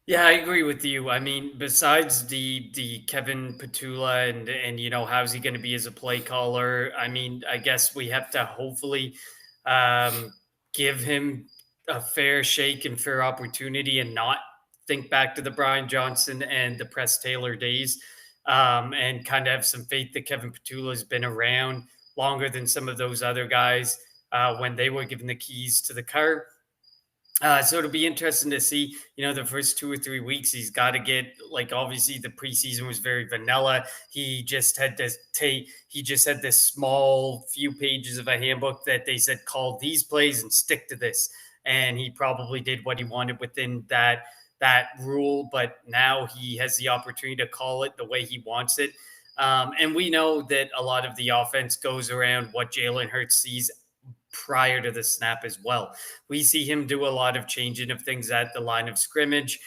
Yeah, I agree with you. I mean, besides the Kevin Petula and how's he going to be as a play caller? I mean, I guess we have to hopefully um, give him a fair shake and fair opportunity, and not think back to the Brian Johnson and the Press Taylor days, and kind of have some faith that Kevin Petula has been around longer than some of those other guys when they were given the keys to the car. So it'll be interesting to see, the first 2 or 3 weeks, he's got to get, like, obviously the preseason was very vanilla. He just had this small few pages of a handbook that they said, call these plays and stick to this. And he probably did what he wanted within that rule, but now he has the opportunity to call it the way he wants it. And we know that a lot of the offense goes around what Jalen Hurts sees prior to the snap as well. We see him do a lot of changing of things at the line of scrimmage.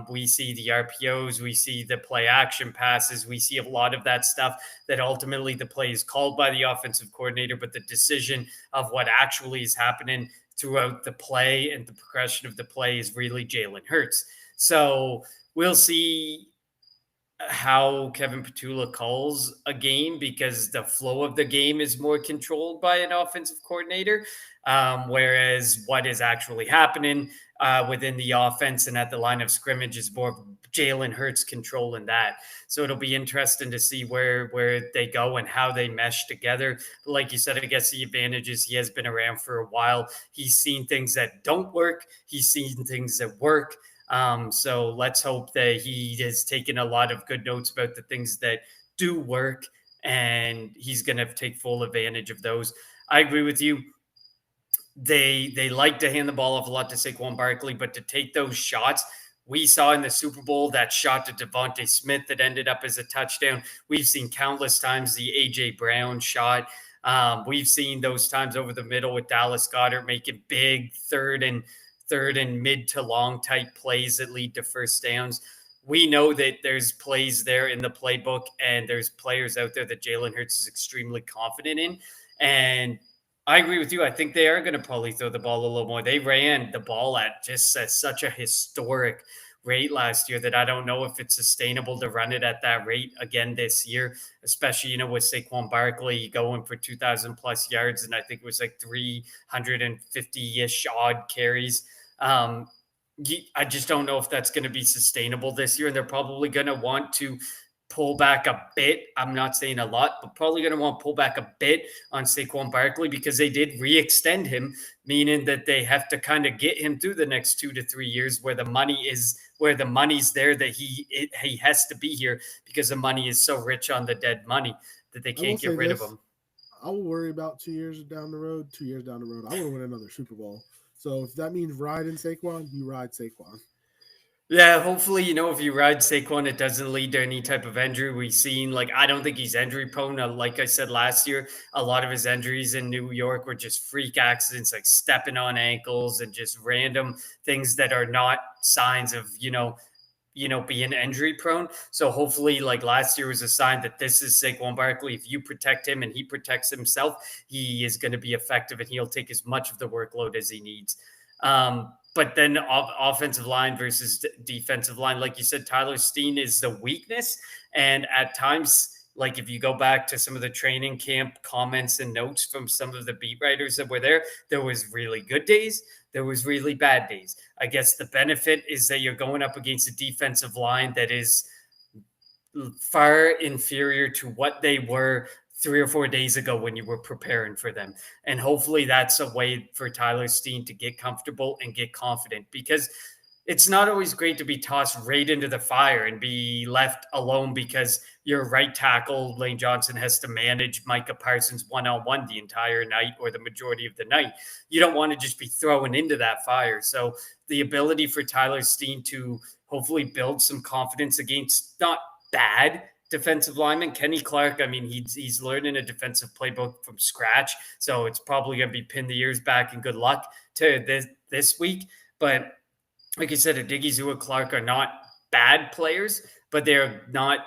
We see the RPOs, we see the play action passes, we see a lot of that stuff that ultimately the play is called by the offensive coordinator, but the decision of what actually is happening throughout the play and the progression of the play is really Jalen Hurts. So we'll see how Kevin Petula calls a game, because the flow of the game is more controlled by an offensive coordinator, whereas what is actually happening within the offense and at the line of scrimmage is more Jalen Hurts controlling that. So it'll be interesting to see where they go and how they mesh together. But like you said, I guess the advantage is he has been around for a while. He's seen things that don't work. He's seen things that work. So let's hope that he has taken a lot of good notes about the things that do work, and he's going to take full advantage of those. I agree with you. They like to hand the ball off a lot to Saquon Barkley, but to take those shots, we saw in the Super Bowl that shot to Devontae Smith that ended up as a touchdown. We've seen countless times the A.J. Brown shot. We've seen those times over the middle with Dallas Goedert making big third and mid to long type plays that lead to first downs. We know that there's plays there in the playbook, and there's players out there that Jalen Hurts is extremely confident in. And I agree with you. I think they are going to probably throw the ball a little more. They ran the ball at just such a historic rate last year that I don't know if it's sustainable to run it at that rate again this year, especially, with Saquon Barkley going for 2,000 plus yards. And I think it was like 350-ish odd carries. I just don't know if that's going to be sustainable this year. And they're probably going to want to pull back a bit. I'm not saying a lot, but probably going to want to pull back a bit on Saquon Barkley, because they did re-extend him, meaning that they have to kind of get him through the next 2 to 3 years where the money's there, that he has to be here because the money is so rich on the dead money that they can't get rid of him. I will worry about 2 years down the road. 2 years down the road, I want to win another Super Bowl. So if that means riding Saquon, you ride Saquon. Yeah, hopefully, if you ride Saquon, it doesn't lead to any type of injury. We've seen, I don't think he's injury prone. Like I said last year, a lot of his injuries in New York were just freak accidents, like stepping on ankles and just random things that are not signs of, being injury prone. So hopefully, like last year was a sign that this is Saquon Barkley. If you protect him and he protects himself, he is going to be effective, and he'll take as much of the workload as he needs. But then offensive line versus defensive line, like you said, Tyler Steen is the weakness. And at times Like if you go back to some of the training camp comments and notes from some of the beat writers that were there was really good days. There was really bad days. I guess the benefit is that you're going up against a defensive line that is far inferior to what they were 3 or 4 days ago when you were preparing for them. And hopefully that's a way for Tyler Steen to get comfortable and get confident, because it's not always great to be tossed right into the fire and be left alone because your right tackle, Lane Johnson, has to manage Micah Parsons one-on-one the entire night or the majority of the night. You don't want to just be thrown into that fire. So the ability for Tyler Steen to hopefully build some confidence against not bad defensive lineman. Kenny Clark, I mean, he's learning a defensive playbook from scratch, so it's probably going to be pin the ears back and good luck to this week. But like I said, Adigizua, Clark are not bad players, but they're not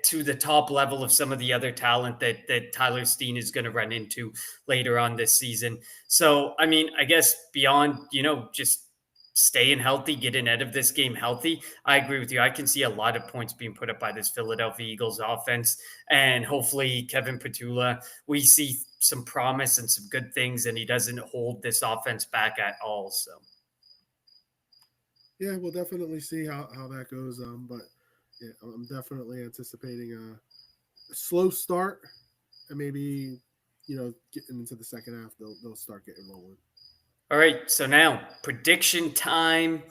to the top level of some of the other talent that Tyler Steen is going to run into later on this season. So, I mean, I guess beyond, just staying healthy, getting out of this game healthy, I agree with you. I can see a lot of points being put up by this Philadelphia Eagles offense. And hopefully Kevin Petula, we see some promise and some good things, and he doesn't hold this offense back at all. So yeah, we'll definitely see how that goes. But yeah, I'm definitely anticipating a slow start, and maybe getting into the second half, they'll start getting rolling. All right, so now prediction time.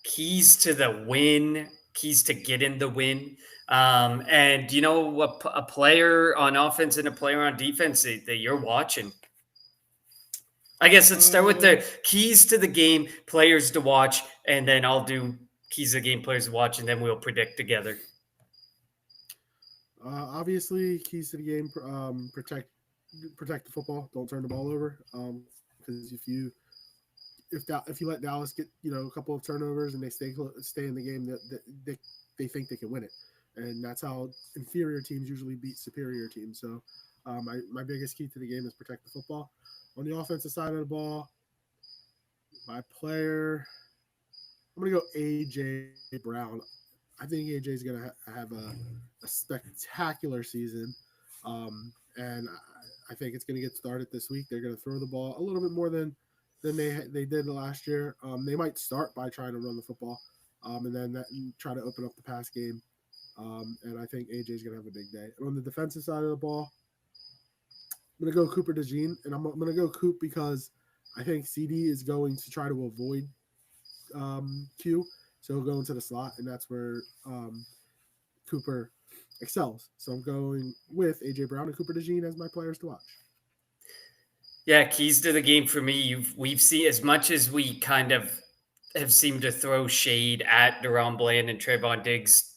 Keys to the win, keys to getting the win. And a player on offense and a player on defense that you're watching. I guess let's start with the keys to the game, players to watch, and then I'll do keys to the game, players to watch, and then we'll predict together. Obviously, keys to the game: protect the football. Don't turn the ball over. Because if you let Dallas get a couple of turnovers and they stay in the game, they think they can win it, and that's how inferior teams usually beat superior teams. So my biggest key to the game is protect the football. On the offensive side of the ball, my player, I'm gonna go AJ Brown. I think AJ is gonna have a spectacular season, and I think it's gonna get started this week. They're gonna throw the ball a little bit more than they did last year. They might start by trying to run the football, and then try to open up the pass game. And I think AJ is going to have a big day. And on the defensive side of the ball, I'm going to go Cooper DeJean, and I'm going to go Coop because I think CD is going to try to avoid Q, so he'll go into the slot, and that's where Cooper excels. So I'm going with AJ Brown and Cooper DeJean as my players to watch. Yeah, keys to the game for me. We've seen, as much as we kind of have seemed to throw shade at Deron Bland and Trayvon Diggs.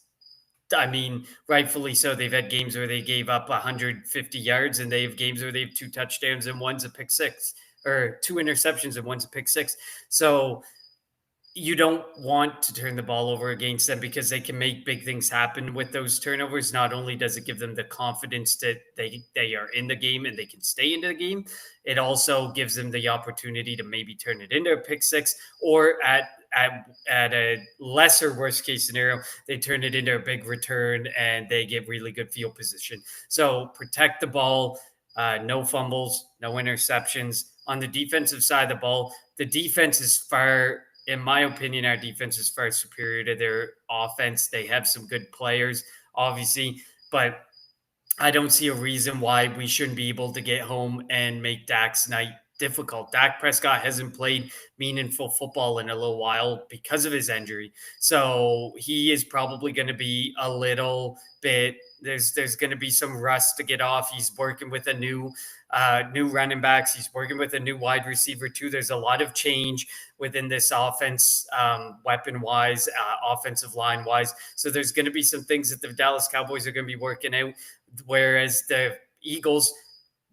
I mean, rightfully so. They've had games where they gave up 150 yards, and they have games where they have 2 touchdowns and one's a pick six, or 2 interceptions and one's a pick six. So you don't want to turn the ball over against them because they can make big things happen with those turnovers. Not only does it give them the confidence that they are in the game and they can stay into the game, it also gives them the opportunity to maybe turn it into a pick six, or at a lesser worst case scenario, they turn it into a big return and they get really good field position. So protect the ball, no fumbles, no interceptions. On the defensive side of the ball, the defense is far, in my opinion, our defense is far superior to their offense. They have some good players, obviously, but I don't see a reason why we shouldn't be able to get home and make Dak's night difficult. Dak Prescott hasn't played meaningful football in a little while because of his injury. So he is probably going to be a little bit, there's going to be some rust to get off. He's working with a new running backs. He's working with a new wide receiver too. There's a lot of change within this offense, weapon wise, offensive line wise. So there's going to be some things that the Dallas Cowboys are going to be working out. Whereas the Eagles,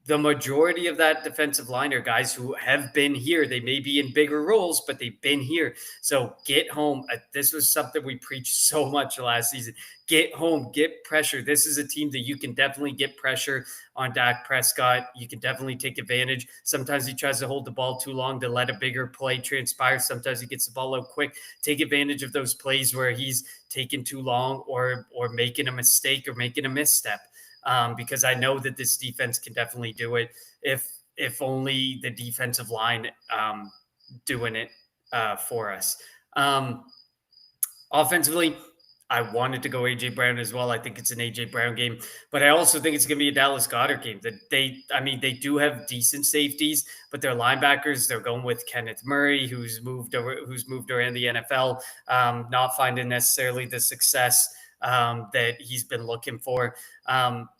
the majority of that defensive line are guys who have been here. They may be in bigger roles, but they've been here. So get home. This was something we preached so much last season. Get home, get pressure. This is a team that you can definitely get pressure on Dak Prescott. You can definitely take advantage. Sometimes he tries to hold the ball too long to let a bigger play transpire. Sometimes he gets the ball out quick. Take advantage of those plays where he's taking too long or making a mistake or making a misstep. Because I know that this defense can definitely do it if only the defensive line doing it for us. Offensively, I wanted to go AJ Brown as well. I think it's an AJ Brown game, but I also think it's going to be a Dallas Goedert game. That they do have decent safeties, but their linebackers, they're going with Kenneth Murray, who's moved around the NFL, not finding necessarily the success that he's been looking for.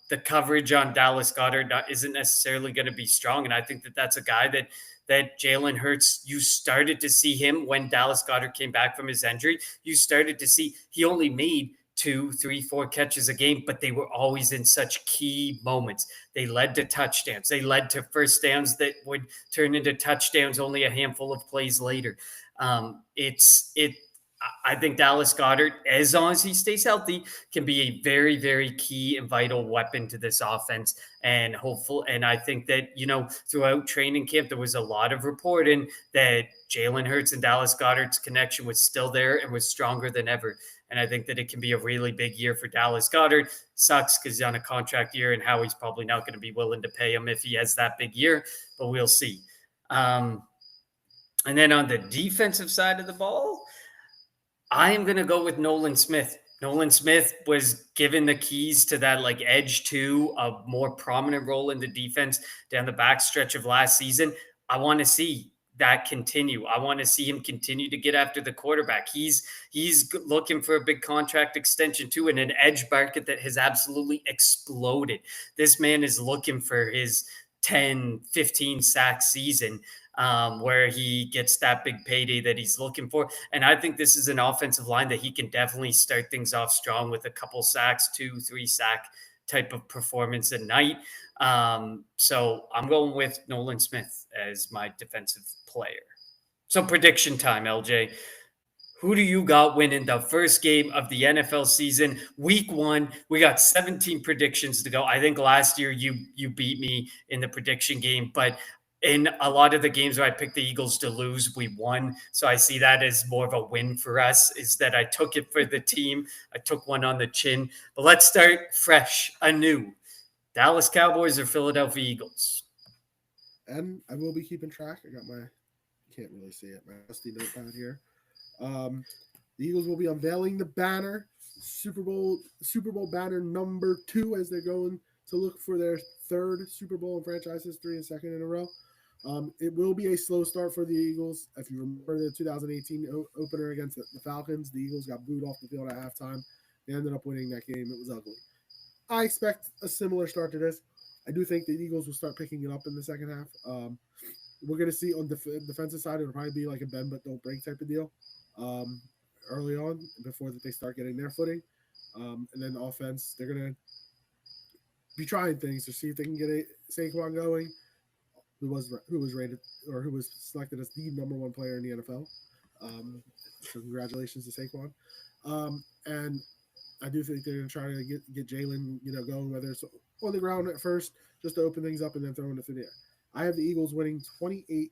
The coverage on Dallas Goedert isn't necessarily going to be strong, and I think that that's a guy that Jalen Hurts, you started to see him when Dallas Goedert came back from his injury. You started to see he only made 2, 3, 4 catches a game, but they were always in such key moments. They led to touchdowns. They led to first downs that would turn into touchdowns only a handful of plays later. I think Dallas Goedert, as long as he stays healthy, can be a very, very key and vital weapon to this offense. And I think that, throughout training camp, there was a lot of reporting that Jalen Hurts and Dallas Goedert's connection was still there and was stronger than ever. And I think that it can be a really big year for Dallas Goedert. Sucks because he's on a contract year and Howie's probably not going to be willing to pay him if he has that big year, but we'll see. And then on the defensive side of the ball, I am going to go with Nolan Smith. Nolan Smith was given the keys to that edge 2, a more prominent role in the defense down the back stretch of last season. I want to see that continue. I want to see him continue to get after the quarterback. He's looking for a big contract extension too, in an edge market that has absolutely exploded. This man is looking for his 10, 15 sack season. Where he gets that big payday that he's looking for. And I think this is an offensive line that he can definitely start things off strong with a couple sacks, 2, 3 sack type of performance at night. So I'm going with Nolan Smith as my defensive player. So prediction time, LJ. Who do you got winning the first game of the NFL season, week 1? We got 17 predictions to go. I think last year you beat me in the prediction game, but in a lot of the games where I picked the Eagles to lose, we won. So I see that as more of a win for us, is that I took it for the team. I took one on the chin. But let's start fresh, anew. Dallas Cowboys or Philadelphia Eagles? And I will be keeping track. I got can't really see it, my rusty notepad here. The Eagles will be unveiling the banner, Super Bowl banner number 2, as they're going to look for their 3rd Super Bowl in franchise history and 2nd in a row. It will be a slow start for the Eagles. If you remember the 2018 opener against the Falcons, the Eagles got booed off the field at halftime. They ended up winning that game. It was ugly. I expect a similar start to this. I do think the Eagles will start picking it up in the second half. We're going to see on the defensive side, it'll probably be like a bend but don't break type of deal early on before they start getting their footing. And then the offense, they're going to be trying things to see if they can get Saquon going, who was rated or who was selected as the number 1 player in the NFL. So congratulations to Saquon. And I do think they're going to try to get Jalen, going, whether it's on the ground at first, just to open things up and then throwing it through the air. I have the Eagles winning 28-17.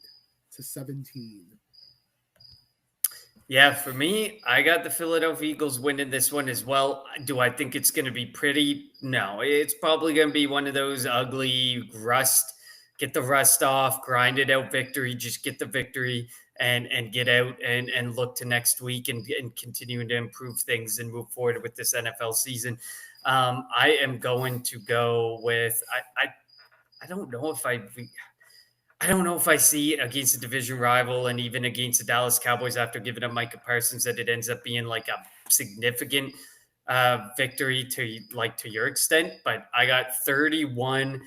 Yeah, for me, I got the Philadelphia Eagles winning this one as well. Do I think it's going to be pretty? No, it's probably going to be one of those ugly get the rust off, grind it out victory, just get the victory and get out and look to next week and continuing to improve things and move forward with this NFL season. I am going to go with, I don't know if I see against a division rival and even against the Dallas Cowboys after giving up Micah Parsons that it ends up being a significant victory to your extent. But I got 31-24.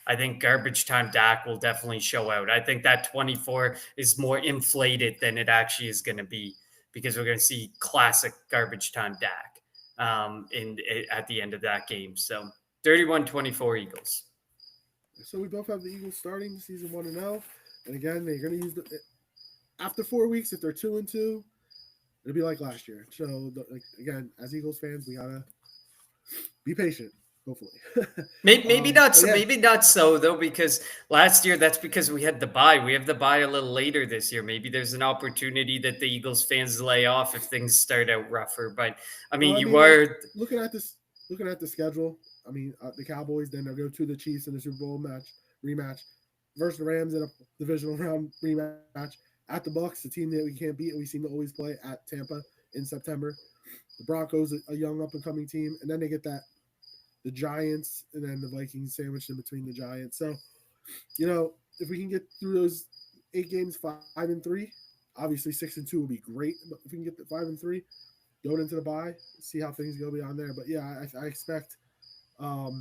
I think garbage time Dak will definitely show out. I think that 24 is more inflated than it actually is going to be, because we're going to see classic garbage time Dak at the end of that game. So 31-24 Eagles. So we both have the Eagles starting season 1-0. And again, they're going to use after 4 weeks, if they're 2-2, it'll be like last year. So again, as Eagles fans, we gotta be patient. Hopefully, maybe not. yeah. Maybe not so though, because last year that's because we had the bye. We have the bye a little later this year. Maybe there's an opportunity that the Eagles fans lay off if things start out rougher. But I mean, looking at the schedule. I mean, the Cowboys then they'll go to the Chiefs in the Super Bowl rematch versus the Rams in a divisional round rematch at the Bucs, the team that we can't beat. We seem to always play at Tampa in September. The Broncos, a young up and coming team, and then they get the Giants, and then the Vikings sandwiched in between the Giants. So, if we can get through those 8 games, 5-3, obviously 6-2 would be great. But if we can get the 5-3, going into the bye, see how things go beyond there. But yeah, I expect, I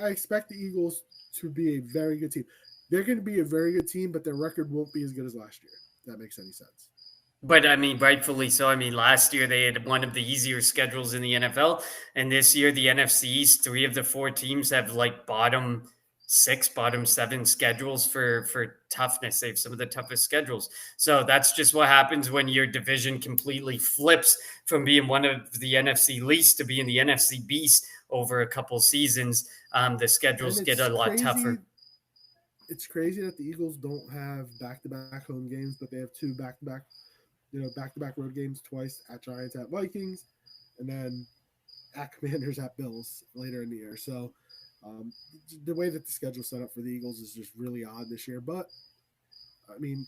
expect the Eagles to be a very good team. They're going to be a very good team, but their record won't be as good as last year. If that makes any sense. But I mean, rightfully so. I mean, last year they had one of the easier schedules in the NFL, and this year the NFC East, 3 of the 4 teams have like bottom 6, bottom 7 schedules for toughness. They have some of the toughest schedules. So that's just what happens when your division completely flips from being one of the NFC least to being the NFC beast over a couple seasons. The schedules get a lot tougher. It's crazy that the Eagles don't have back-to-back home games, but they have 2 back-to-back road games, twice at Giants, at Vikings, and then at Commanders, at Bills later in the year. So the way that the schedule's set up for the Eagles is just really odd this year. But, I mean,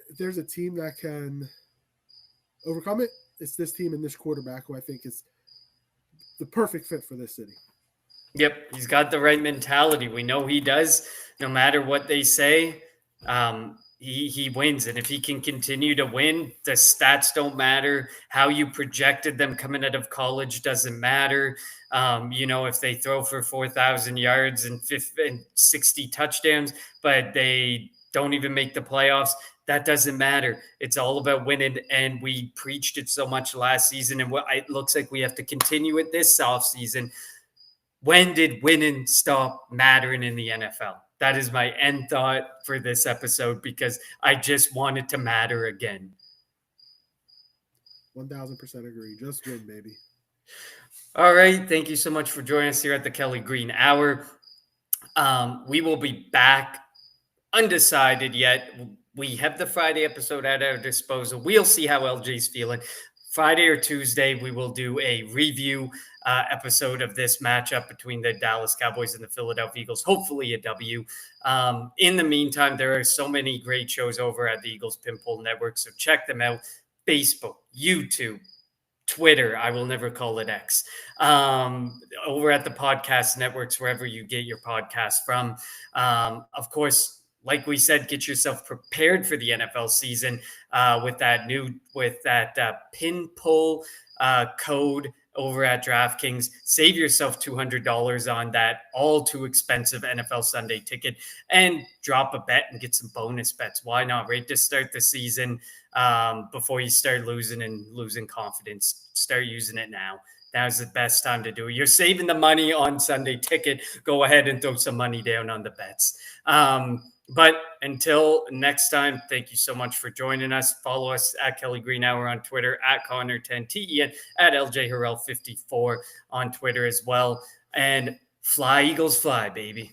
if there's a team that can overcome it, it's this team and this quarterback who I think is the perfect fit for this city. Yep, he's got the right mentality. We know he does. No matter what they say, he wins. And if he can continue to win, the stats don't matter. How you projected them coming out of college doesn't matter. If they throw for 4,000 yards and 60 touchdowns, but they don't even make the playoffs, that doesn't matter. It's all about winning. And we preached it so much last season. And it looks like we have to continue it this offseason. When did winning stop mattering in the NFL? That is my end thought for this episode, because I just want it to matter again. 1,000% agree. Just win, baby. All right. Thank you so much for joining us here at the Kelly Green Hour. We will be back, undecided yet. We have the Friday episode at our disposal. We'll see how LJ's feeling. Friday or Tuesday, we will do a review episode of this matchup between the Dallas Cowboys and the Philadelphia Eagles. Hopefully a W. In the meantime, there are so many great shows over at the Eagles Pinball Network, so check them out. Facebook, YouTube, Twitter, I will never call it X, over at the podcast networks, wherever you get your podcast from. Of course, like we said, get yourself prepared for the NFL season with that pin pull code over at DraftKings. Save yourself $200 on that all too expensive NFL Sunday ticket and drop a bet and get some bonus bets. Why not? Right to start the season before you start losing confidence. Start using it now. Now's the best time to do it. You're saving the money on Sunday ticket. Go ahead and throw some money down on the bets. But until next time, thank you so much for joining us. Follow us at Kelly Green Hour on Twitter, at Connor10TEN, at LJ Harrell54 on Twitter as well. And fly, Eagles, fly, baby.